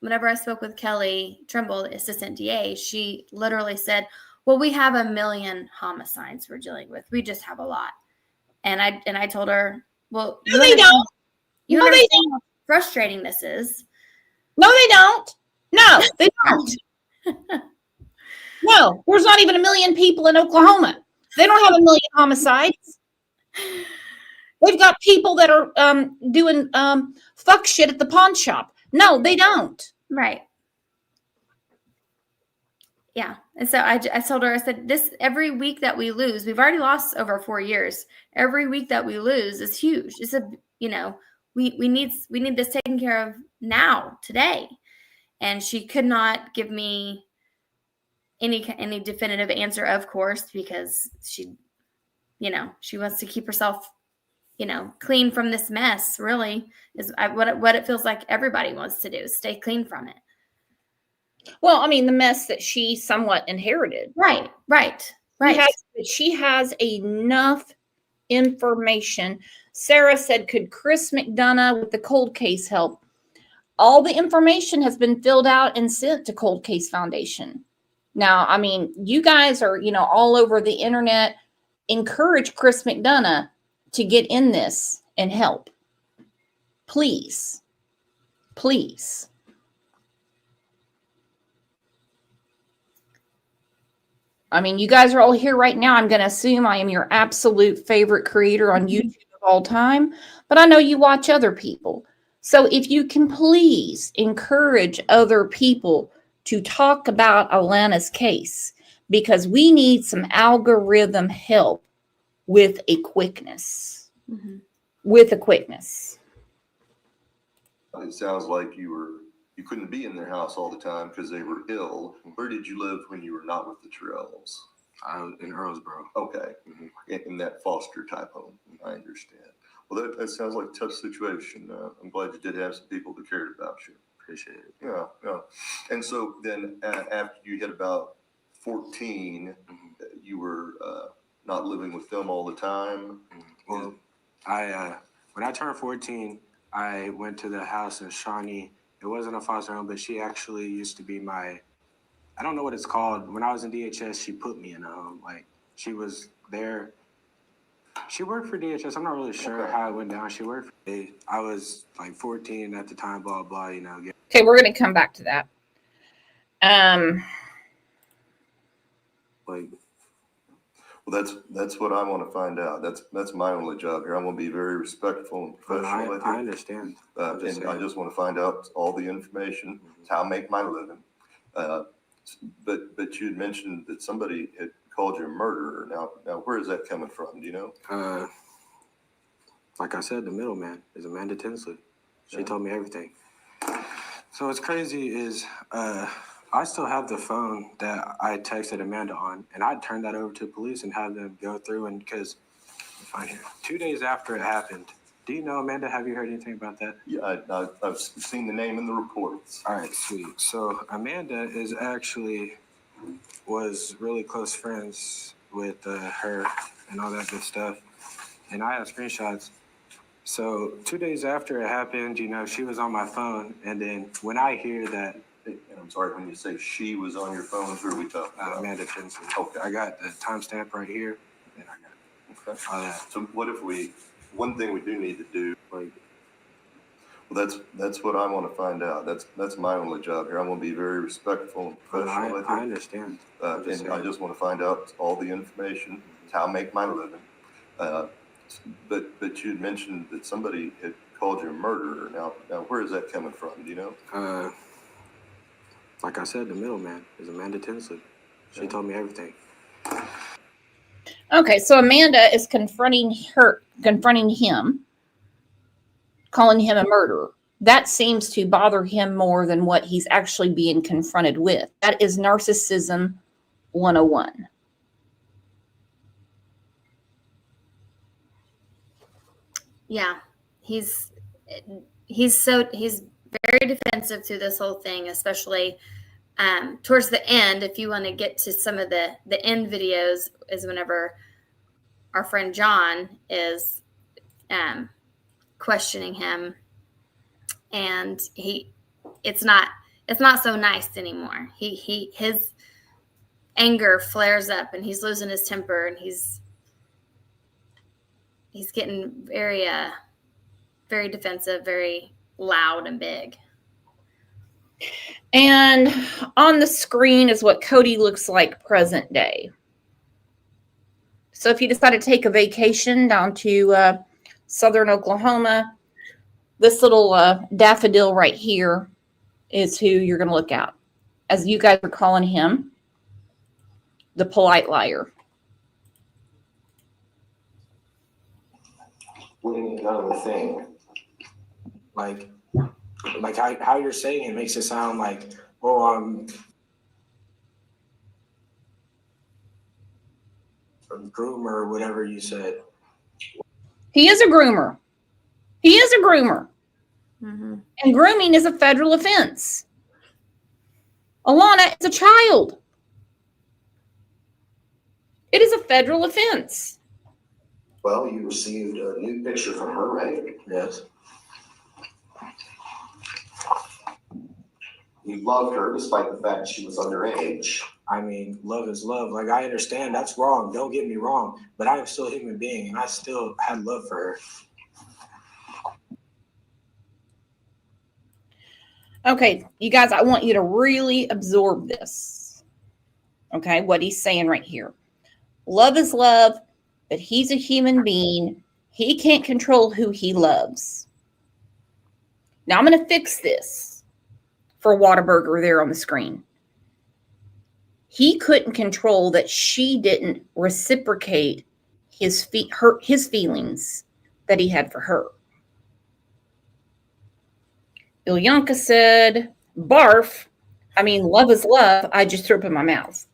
whenever I spoke with Kelly Trimble, the assistant DA, she literally said, well, we have 1 million homicides we're dealing with. We just have a lot. And I told her, well, no, they don't. You understand how frustrating this is. No, they don't. No, they don't. No, there's not even 1 million people in Oklahoma. They don't have 1 million homicides. They've got people that are doing fuck shit at the pawn shop. No, they don't. Right. Yeah. And so I told her, I said, this every week that we lose, we've already lost over 4 years. Every week that we lose is huge. It's a, you know, we need this taken care of now, today. And she could not give me any definitive answer, of course, because she, you know, she wants to keep herself, you know, clean from this mess, really, is what it feels like everybody wants to do, stay clean from it. Well, I mean, the mess that she somewhat inherited. Right. She has enough information. Sarah said, could Chris McDonough with the cold case help? All the information has been filled out and sent to Cold Case Foundation. Now, I mean, you guys are, you know, all over the internet. Encourage Chris McDonough to get in this and help. Please. Please. I mean, you guys are all here right now. I'm going to assume I am your absolute favorite creator on YouTube of all time, but I know you watch other people. So if you can please encourage other people to talk about Alaunna's case, because we need some algorithm help with a quickness. Mm-hmm. With a quickness. It sounds like you couldn't be in their house all the time because they were ill. Where did you live when you were not with the Terrells? I was in Earlsboro. Okay. In that foster type home. I understand. Well, that sounds like a tough situation. I'm glad you did have some people that cared about you. Appreciate it. Yeah. And so then after you hit about 14, you were not living with them all the time? Well, when I turned 14, I went to the house in Shawnee. It wasn't a foster home, but she actually used to be I don't know what it's called. When I was in DHS, she put me in a home. Like, she was there. She worked for DHS. I'm not really sure how it went down. She worked for I was like 14 at the time, blah, blah, you know. Okay, we're going to come back to that. Well, that's what I want to find out. That's my only job here. I'm going to be very respectful and professional with you. I understand. And I just want to find out all the information, how I make my living. But you had mentioned that somebody had called you a murderer. Now where is that coming from? Do you know? Like I said, the middleman is Amanda Tinsley. She told me everything. So what's crazy is I still have the phone that I texted Amanda on, and I'd turn that over to police and have them go through. And because 2 days after it happened, do you know Amanda? Have you heard anything about that? Yeah, I've seen the name in the reports. All right, sweet. So Amanda was really close friends with her and all that good stuff. And I have screenshots. So 2 days after it happened, you know, she was on my phone. And then when I hear that, and I'm sorry, when you say she was on your phone, who are we talking about? Amanda Tinsley. Okay. I got the timestamp right here. And I got all that. So what if one thing we do need to do, well, that's what I want to find out. That's my only job here. I'm going to be very respectful and professional with you. I understand. And I just want to find out all the information, how I make my living. But you had mentioned that somebody had called you a murderer. Now where is that coming from? Do you know? Like I said, the middleman is Amanda Tinsley. She told me everything. Okay, so Amanda is confronting him, calling him a murderer. That seems to bother him more than what he's actually being confronted with. That is narcissism 101. Yeah, he's very defensive to this whole thing, especially towards the end. If you want to get to some of the end videos, is whenever our friend John is questioning him, and it's not so nice anymore. His anger flares up, and he's losing his temper, and he's getting very very defensive, very loud and big. And on the screen is what Cody looks like present day. So if you decide to take a vacation down to southern Oklahoma, this little daffodil right here is who you're going to look at. As you guys are calling him, the polite liar. Wouldn't another thing. Like how you're saying it makes it sound like, oh, I'm a groomer or whatever you said. He is a groomer. He is a groomer. Mm-hmm. And grooming is a federal offense. Alaunna is a child. It is a federal offense. Well, you received a new picture from her, right? Yes. You loved her despite the fact she was underage. I mean, love is love. Like, I understand that's wrong. Don't get me wrong. But I am still a human being, and I still had love for her. Okay, you guys, I want you to really absorb this. Okay, what he's saying right here. Love is love, but he's a human being. He can't control who he loves. Now, I'm going to fix this for Whataburger there on the screen. He couldn't control that she didn't reciprocate his feelings that he had for her. Ilyanka said, barf. I mean, love is love. I just threw up in my mouth.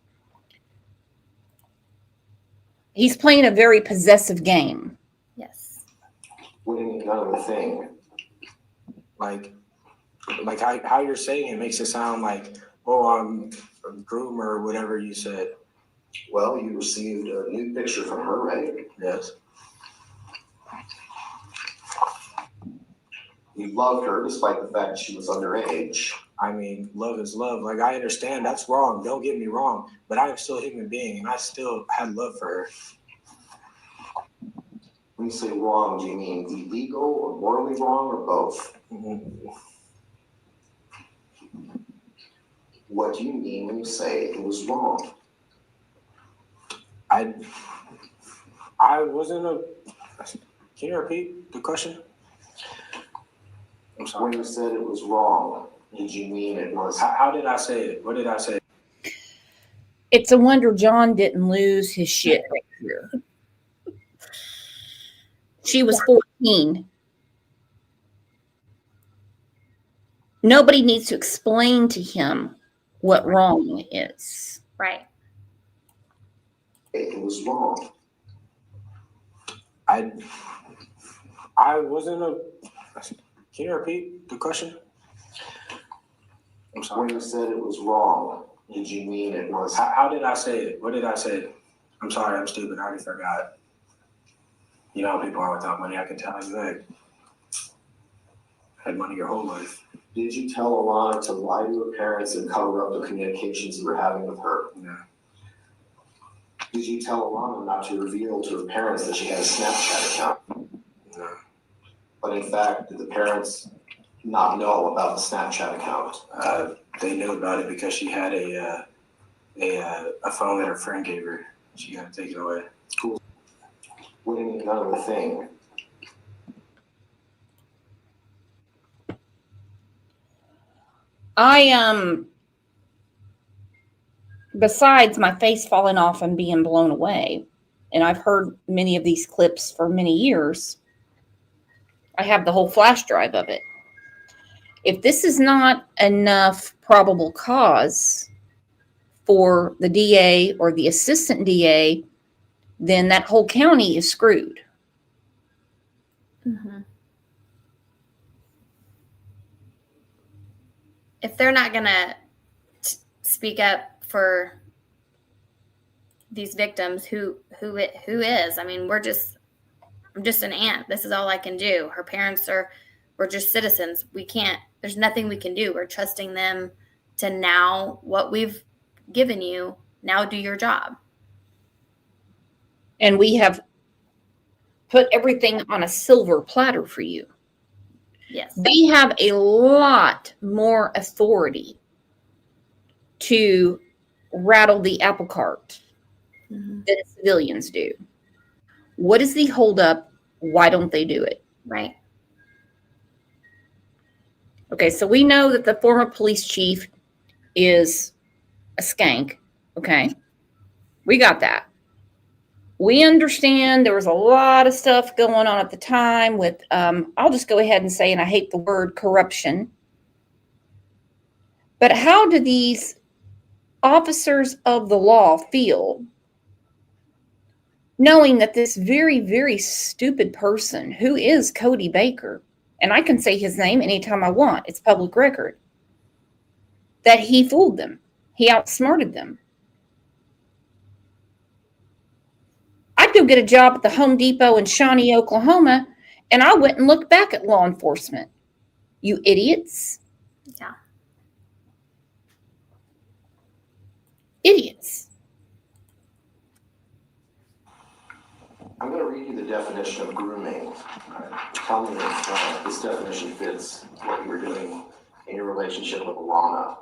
He's playing a very possessive game. Yes. Wouldn't another thing. Like how you're saying it makes it sound like, oh, I'm a groomer or whatever you said. Well, you received a new picture from her, right? Yes. You loved her despite the fact she was underage. I mean, love is love. Like, I understand that's wrong. Don't get me wrong. But I am still a human being, and I still had love for her. When you say wrong, do you mean illegal or morally wrong or both? Mm-hmm. What do you mean when you say it was wrong? I wasn't a... Can you repeat the question? I'm sorry. When you said it was wrong, did you mean it was... How did I say it? What did I say? It's a wonder John didn't lose his shit right here. She was 14. Nobody needs to explain to him what wrong is. Right. It was wrong. I wasn't a... Can you repeat the question? I'm sorry. When you said it was wrong, did you mean it was... How did I say it? What did I say? I'm sorry, I'm stupid. I already forgot. You know how people are without money. I can tell you that. Had money your whole life. Did you tell Alaunna to lie to her parents and cover up the communications you were having with her? No. Did you tell Alaunna not to reveal to her parents that she had a Snapchat account? No. But in fact, did the parents not know about the Snapchat account? They knew about it because she had a phone that her friend gave her. She got to take it away. Cool. Wouldn't another thing. Besides my face falling off and being blown away, and I've heard many of these clips for many years, I have the whole flash drive of it. If this is not enough probable cause for the DA or the assistant DA, then that whole county is screwed. Mm-hmm. If they're not going to speak up for these victims, who is? I mean, I'm just an aunt. This is all I can do. Her parents we're just citizens. There's nothing we can do. We're trusting them to now what we've given you, now do your job. And we have put everything on a silver platter for you. Yes. They have a lot more authority to rattle the apple cart than civilians do. What is the holdup? Why don't they do it? Right. Okay, so we know that the former police chief is a skank. Okay, we got that. We understand there was a lot of stuff going on at the time with, I'll just go ahead and say, and I hate the word corruption. But how do these officers of the law feel knowing that this very, very stupid person who is Cody Baker, and I can say his name anytime I want, it's public record, that he fooled them, he outsmarted them? I'd go get a job at the Home Depot in Shawnee, Oklahoma, and I wouldn't look back at law enforcement. You idiots. Yeah. Idiots. I'm going to read you the definition of grooming. Tell me if this definition fits what you were doing in your relationship with Alaunna.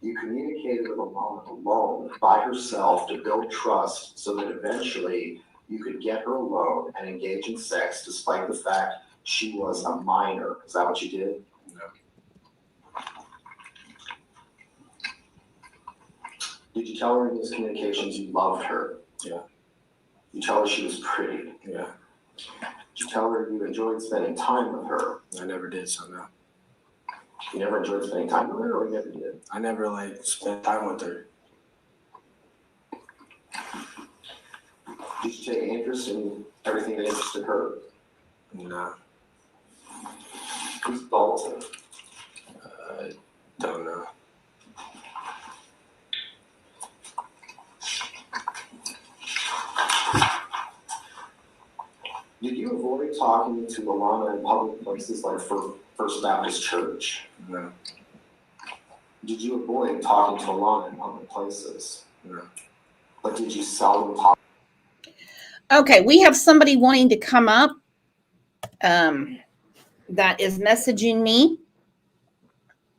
You communicated with Alaunna alone by herself to build trust so that eventually you could get her alone and engage in sex despite the fact she was a minor. Is that what you did? No. Did you tell her in these communications you loved her? Yeah. You tell her she was pretty? Yeah. Did you tell her you enjoyed spending time with her? I never did, so no. You never enjoyed spending time with her, or you never did? I never, spent time with her. Did you take interest in everything that interested her? No. Who's Dalton? I don't know. Did you avoid talking to Alaunna in public places like First Baptist Church? No. Did you avoid talking to Alaunna in public places? No. But did you seldom talk? Okay, we have somebody wanting to come up that is messaging me.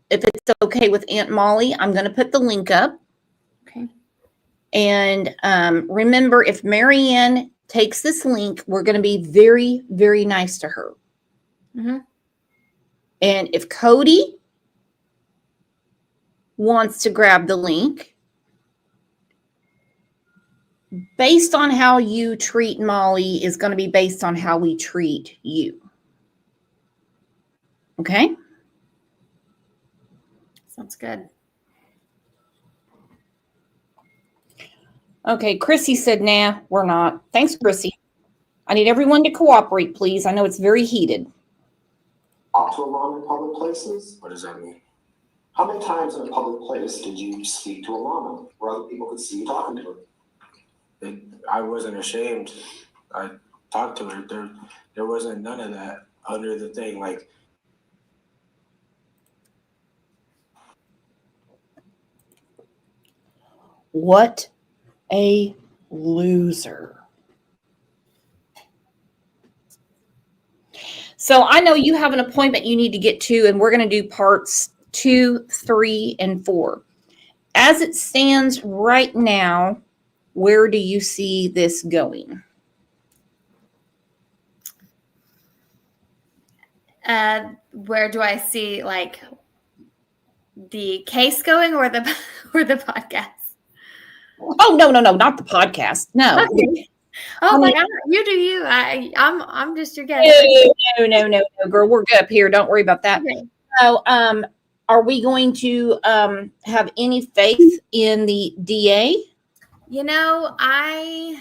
If it's okay with Aunt Molly, I'm going to put the link up. Okay. And remember, if Marianne takes this link, we're going to be very, very nice to her. Mm-hmm. And if Cody wants to grab the link, based on how you treat Molly is going to be based on how we treat you. Okay? Sounds good. Okay, Chrissy said, nah, we're not. Thanks, Chrissy. I need everyone to cooperate, please. I know it's very heated. Talk to Alaunna in public places? What does that mean? How many times in a public place did you speak to Alaunna where other people could see you talking to her? I wasn't ashamed. I talked to her. There wasn't none of that under the thing. What a loser. So I know you have an appointment you need to get to, and we're going to do parts 2, 3, and 4. As it stands right now, where do you see this going? Where do I see the case going, or the podcast? Oh, no, not the podcast. No. Okay. Oh my God, you do you. I'm just your guest. No, girl, we're good up here. Don't worry about that. Okay. So, are we going to have any faith in the DA? I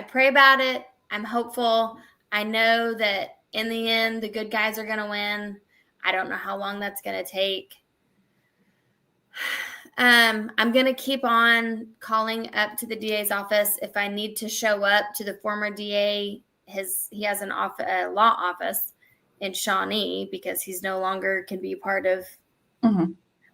pray about it. I'm hopeful. I know that in the end, the good guys are going to win. I don't know how long that's going to take. I'm going to keep on calling up to the DA's office. If I need to show up to the former DA, he has a law office in Shawnee because he's no longer can be part of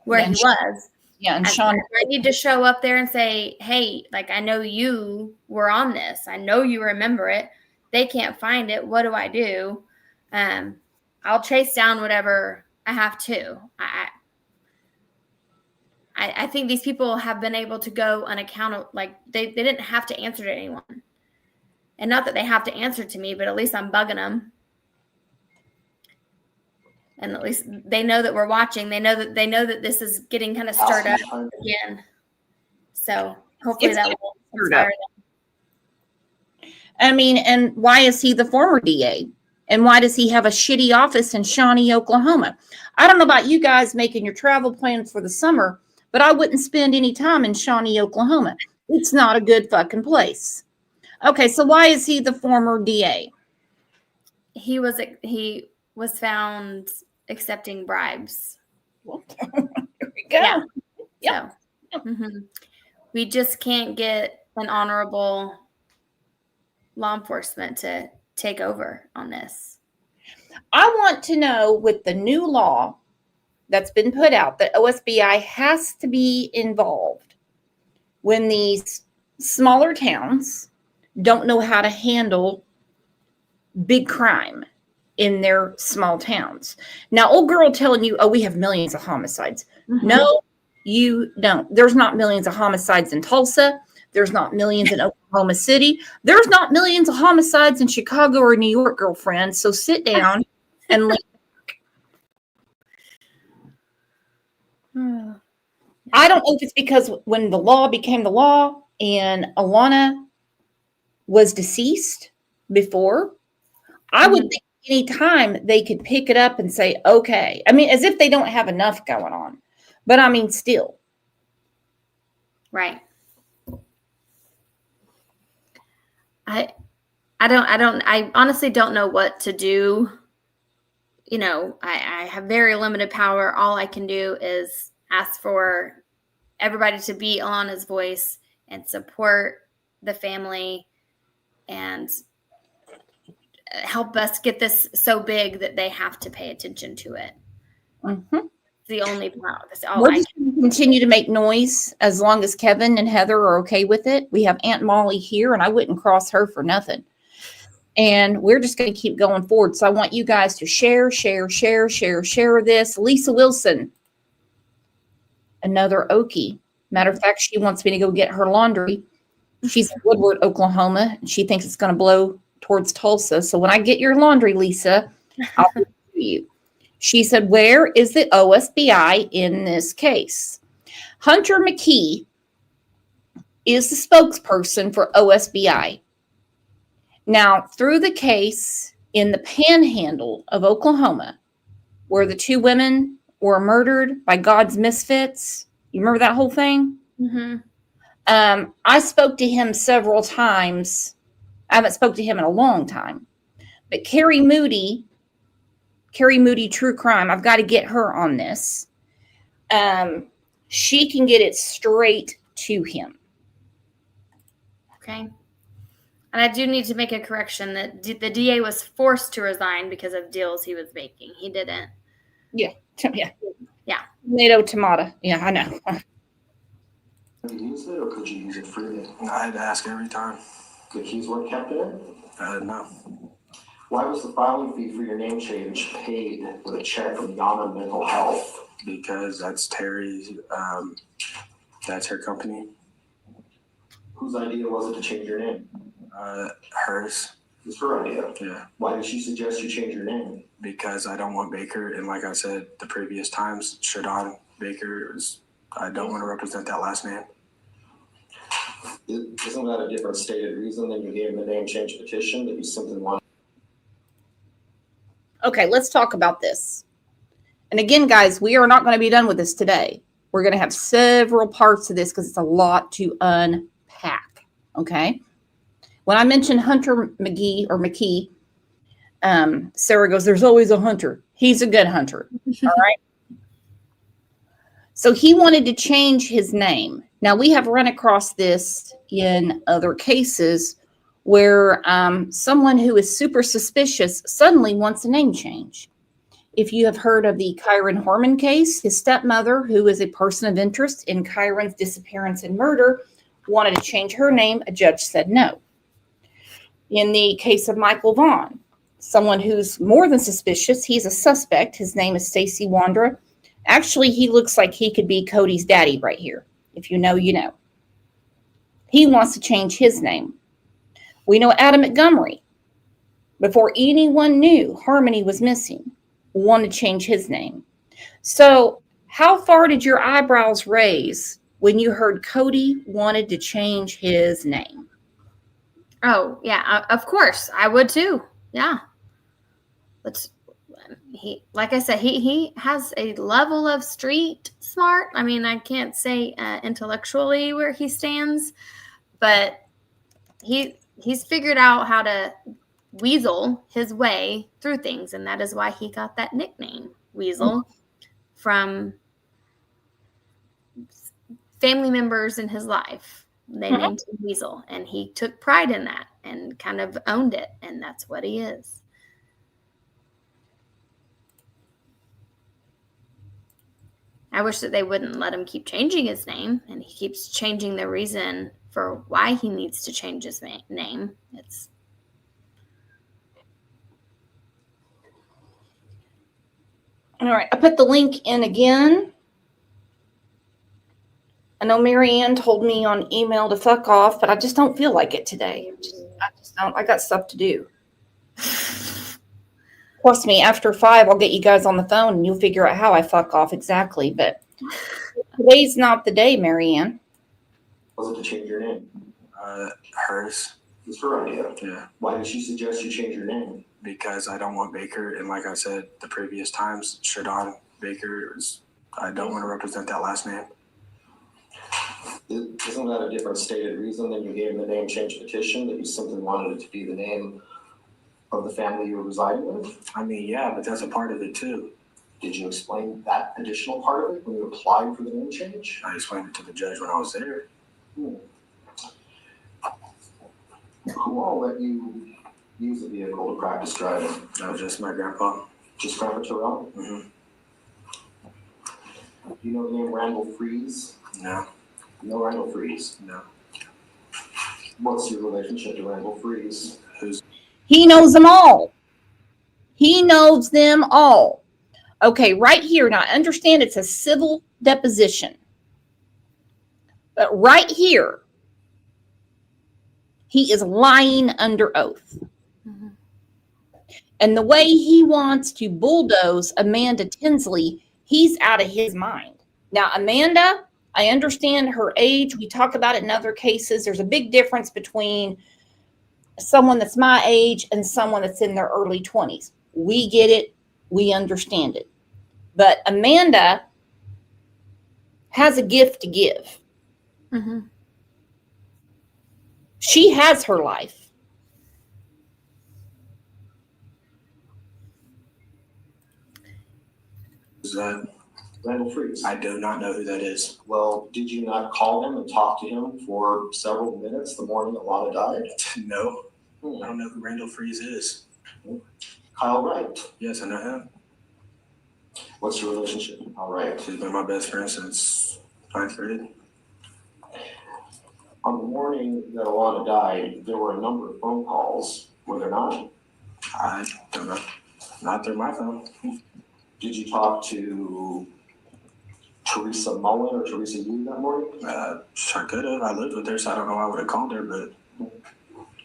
where he was. Yeah, and Shawnee. I need to show up there and say, hey, I know you were on this. I know you remember it. they can't find it. What do I do? I'll chase down whatever I have to. I think these people have been able to go unaccountable. Like they didn't have to answer to anyone. And not that they have to answer to me, but at least I'm bugging them. And at least they know that we're watching. They know that this is getting kind of stirred up again. So hopefully that will inspire them. I mean, and why is he the former DA? And why does he have a shitty office in Shawnee, Oklahoma? I don't know about you guys making your travel plans for the summer, but I wouldn't spend any time in Shawnee, Oklahoma. It's not a good fucking place. Okay, so why is he the former DA? He was found accepting bribes. Well, here we go. Yeah. So, we just can't get an honorable law enforcement to take over on this. I want to know, with the new law that's been put out, that OSBI has to be involved when these smaller towns don't know how to handle big crime in their small towns. Now, old girl telling you, oh, we have millions of homicides. No, you don't. There's not millions of homicides in Tulsa. There's not millions in Oklahoma City. There's not millions of homicides in Chicago or New York, girlfriend. So sit down and lean back. I don't know if it's because when the law became the law and Alaunna was deceased before, I would think any time they could pick it up and say, okay. I mean, as if they don't have enough going on. But I mean, still. Right. I honestly don't know what to do. You know, I have very limited power. All I can do is ask for everybody to be Alaunna's voice and support the family and help us get this so big that they have to pay attention to it. It's the only power. That's all We're just going to continue to make noise as long as Kevin and Heather are okay with it. We have Aunt Molly here, and I wouldn't cross her for nothing. And we're just going to keep going forward. So I want you guys to share this. Lisa Wilson, another Okie. Matter of fact, she wants me to go get her laundry. She's in Woodward, Oklahoma. And she thinks it's going to blow towards Tulsa. So when I get your laundry, Lisa, I'll give it to you. She said, where is the OSBI in this case? Hunter McKee is the spokesperson for OSBI. Now, through the case in the panhandle of Oklahoma, where the two women were murdered by God's misfits, you remember that whole thing? I spoke to him several times. I haven't spoke to him in a long time. But Carrie Moody True Crime, I've got to get her on this. She can get it straight to him. Okay. And I do need to make a correction that the DA was forced to resign because of deals he was making. He didn't. Yeah. Yeah. Tomato, tomato. Yeah, I know. Could you use it or could you use it freely? I had to ask every time. The keys weren't kept there? No. Why was the filing fee for your name change paid with a check from Yana Mental Health? Because that's Terry's, that's her company. Whose idea was it to change your name? Hers. It was her idea. Yeah. Why did she suggest you change your name? Because I don't want Baker, and like I said the previous times, Shadon Baker I don't want to represent that last name. Isn't that a different stated reason than you gave the name change petition that you simply want? Okay, let's talk about this. And again, guys, we are not going to be done with this today. We're going to have several parts to this because it's a lot to unpack. Okay. When I mentioned Hunter McKee, Sarah goes, there's always a hunter. He's a good hunter. All right. So he wanted to change his name. Now, we have run across this in other cases where someone who is super suspicious suddenly wants a name change. If you have heard of the Kyron Horman case, his stepmother, who is a person of interest in Kyron's disappearance and murder, wanted to change her name. A judge said no. In the case of Michael Vaughn, someone who's more than suspicious, he's a suspect. His name is Stacy Wandra. Actually, he looks like he could be Cody's daddy right here. If you know, you know. He wants to change his name. We know Adam Montgomery, before anyone knew Harmony was missing, wanted to change his name. So how far did your eyebrows raise when you heard Cody wanted to change his name? Oh, yeah, of course. I would too. Yeah. Like I said, he has a level of street smart. I mean, I can't say intellectually where he stands, but he's figured out how to weasel his way through things, and that is why he got that nickname, Weasel, from family members in his life. They named him Weasel, and he took pride in that and kind of owned it, and that's what he is. I wish that they wouldn't let him keep changing his name, and he keeps changing the reason for why he needs to change his name. All right, I put the link in again. I know Marianne told me on email to fuck off, but I just don't feel like it today. I just don't. I got stuff to do. Trust me, after 5, I'll get you guys on the phone and you'll figure out how I fuck off exactly. But today's not the day, Marianne. Was it to change your name? Hers. It's her idea. Yeah. Why did she suggest you change your name? Because I don't want Baker, and like I said the previous times, Shadon Baker, I don't want to represent that last name. Isn't that a different stated reason than you gave the name change petition, that you simply wanted it to be the name of the family you were residing with? I mean, yeah, but that's a part of it too. Did you explain that additional part of it when you applied for the name change? I explained it to the judge when I was there. Who all let you use the vehicle to practice driving? That was just my grandpa. Just Grandpa Terrell? Mm-hmm. Do you know the name Randall Freeze? No. No Randall Freeze? No. What's your relationship to Randall Freeze? He knows them all. He knows them all. Okay, right here. Now, I understand it's a civil deposition. But right here, he is lying under oath. Mm-hmm. And the way he wants to bulldoze Amanda Tinsley, he's out of his mind. Now, Amanda, I understand her age. We talk about it in other cases. There's a big difference between someone that's my age and someone that's in their early 20s. We get it. We understand it. But Amanda has a gift to give. Mm-hmm. She has her life. Is that Randall Freeze? I do not know who that is. Well, did you not call him and talk to him for several minutes the morning Alaunna died? No. I don't know who Randall Freeze is. Kyle Wright. Yes, I know him. What's your relationship? All right. He's been my best friend since 9th grade. On the morning that Alaunna died, there were a number of phone calls, were there not? I don't know. Not through my phone. Did you talk to Teresa Mullen or Teresa Yu that morning? I could have. I lived with her, so I don't know why I would have called her, but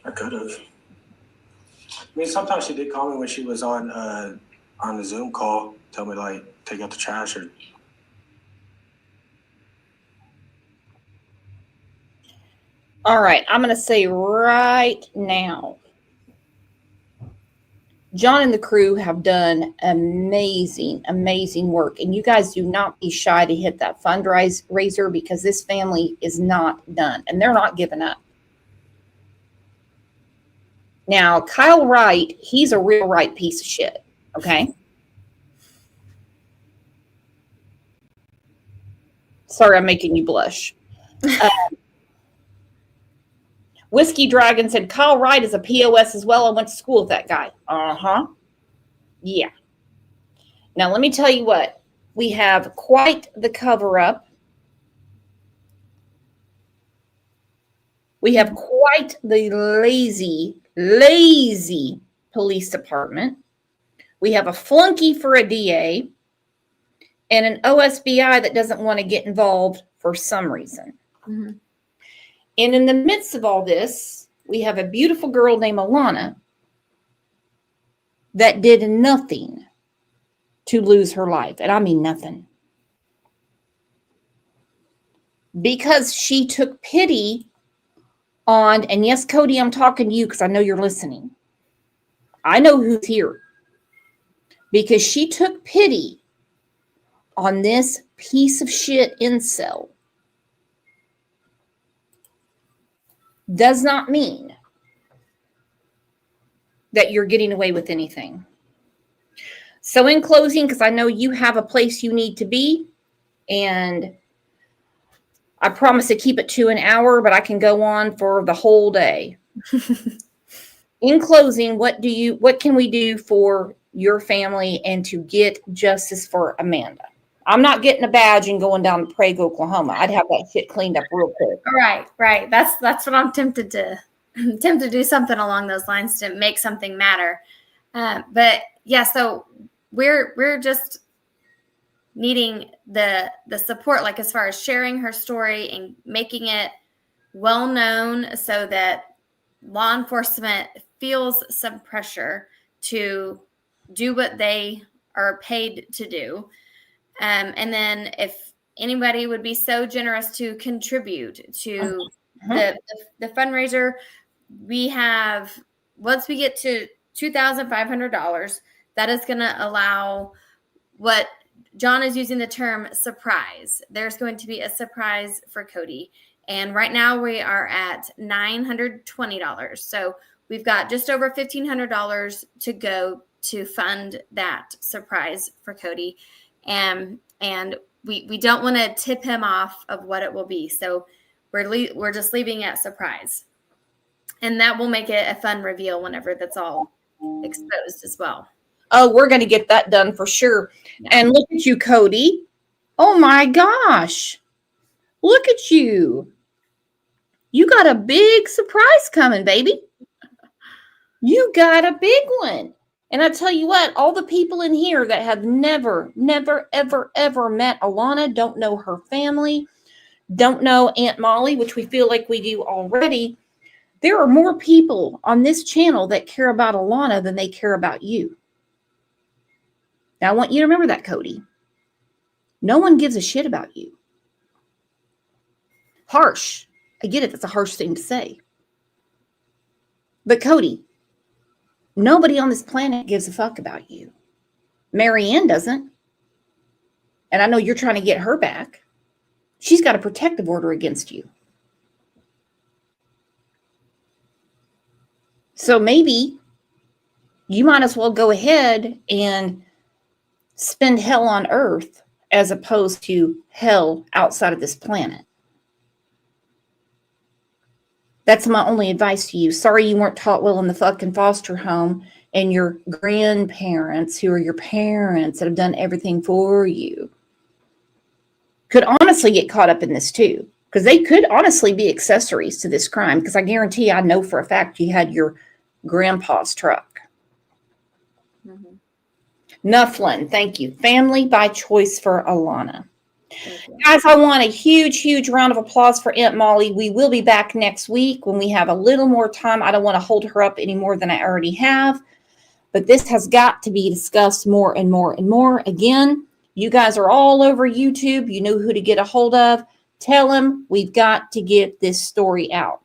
I could have. I mean, sometimes she did call me when she was on the Zoom call, tell me, like, take out the trash or... All right, I'm going to say right now, John and the crew have done amazing, amazing work. And you guys do not be shy to hit that fundraiser because this family is not done and they're not giving up. Now, Kyle Wright, he's a real right piece of shit, okay? Sorry, I'm making you blush. Whiskey Dragon said, Kyle Wright is a POS as well. I went to school with that guy. Uh-huh. Yeah. Now, let me tell you what. We have quite the cover-up. We have quite the lazy lazy police department. We have a flunky for a DA and an OSBI that doesn't want to get involved for some reason. Mm-hmm. And in the midst of all this, we have a beautiful girl named Alaunna that did nothing to lose her life. And I mean nothing. Because she took pity on, and yes, Cody, I'm talking to you because I know you're listening. I know who's here. Because she took pity on this piece of shit incel. Does not mean that you're getting away with anything. So in closing, because I know you have a place you need to be, and I promise to keep it to an hour, but I can go on for the whole day. In closing, what can we do for your family and to get justice for Amanda? I'm not getting a badge and going down to Prague, Oklahoma. I'd have that shit cleaned up real quick. Right. That's what I'm tempted to do something along those lines to make something matter. But yeah, so we're just needing the support, like as far as sharing her story and making it well known so that law enforcement feels some pressure to do what they are paid to do. And then if anybody would be so generous to contribute to the fundraiser, we have, once we get to $2,500, that is going to allow what John is using the term surprise. There's going to be a surprise for Cody. And right now we are at $920. So we've got just over $1,500 to go to fund that surprise for Cody. And we don't want to tip him off of what it will be. So we're just leaving it surprise. And that will make it a fun reveal whenever that's all exposed as well. Oh, we're going to get that done for sure. Yeah. And look at you, Cody. Oh my gosh. Look at you. You got a big surprise coming, baby. You got a big one. And I tell you what, all the people in here that have never, ever met Alaunna, don't know her family, don't know Aunt Molly, which we feel like we do already. There are more people on this channel that care about Alaunna than they care about you. Now, I want you to remember that, Cody. No one gives a shit about you. Harsh. I get it. That's a harsh thing to say. But Cody, nobody on this planet gives a fuck about you. Marianne doesn't. And I know you're trying to get her back. She's got a protective order against you. So maybe you might as well go ahead and spend hell on earth as opposed to hell outside of this planet. That's my only advice to you. Sorry you weren't taught well in the fucking foster home, and your grandparents, who are your parents that have done everything for you, could honestly get caught up in this too. Because they could honestly be accessories to this crime. Because I guarantee, I know for a fact you had your grandpa's truck. Mm-hmm. Nufflin, thank you. Family by choice for Alaunna. Guys, I want a huge round of applause for Aunt Molly. We will be back next week when we have a little more time. I don't want to hold her up any more than I already have. But this has got to be discussed more and more and more. Again, you guys are all over YouTube. You know who to get a hold of. Tell them we've got to get this story out.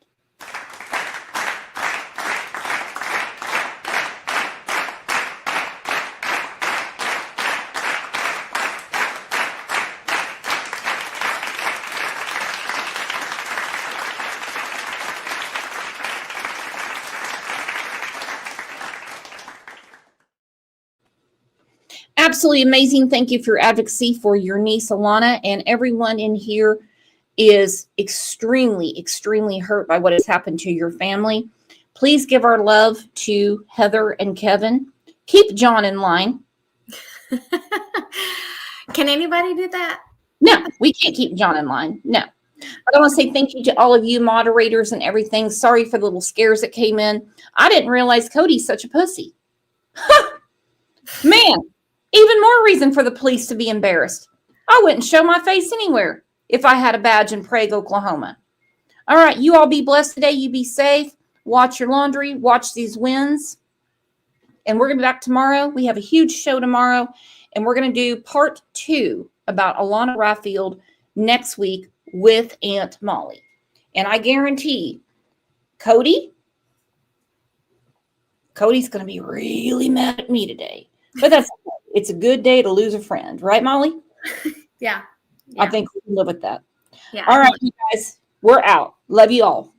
Absolutely amazing. Thank you for your advocacy for your niece, Alaunna, and everyone in here is extremely hurt by what has happened to your family. Please give our love to Heather and Kevin. Keep John in line. Can anybody do that? No, we can't keep John in line. No. But I want to say thank you to all of you moderators and everything. Sorry for the little scares that came in. I didn't realize Cody's such a pussy. Man, even more reason for the police to be embarrassed. I wouldn't show my face anywhere if I had a badge in Prague, Oklahoma. All right, you all be blessed today. You be safe. Watch your laundry. Watch these winds. And we're going to be back tomorrow. We have a huge show tomorrow. And we're going to do part 2 about Alaunna Raffield next week with Aunt Molly. And I guarantee Cody's going to be really mad at me today. But that's okay. It's a good day to lose a friend. Right, Molly? Yeah. I think we can live with that. Yeah. All right, you guys. We're out. Love you all.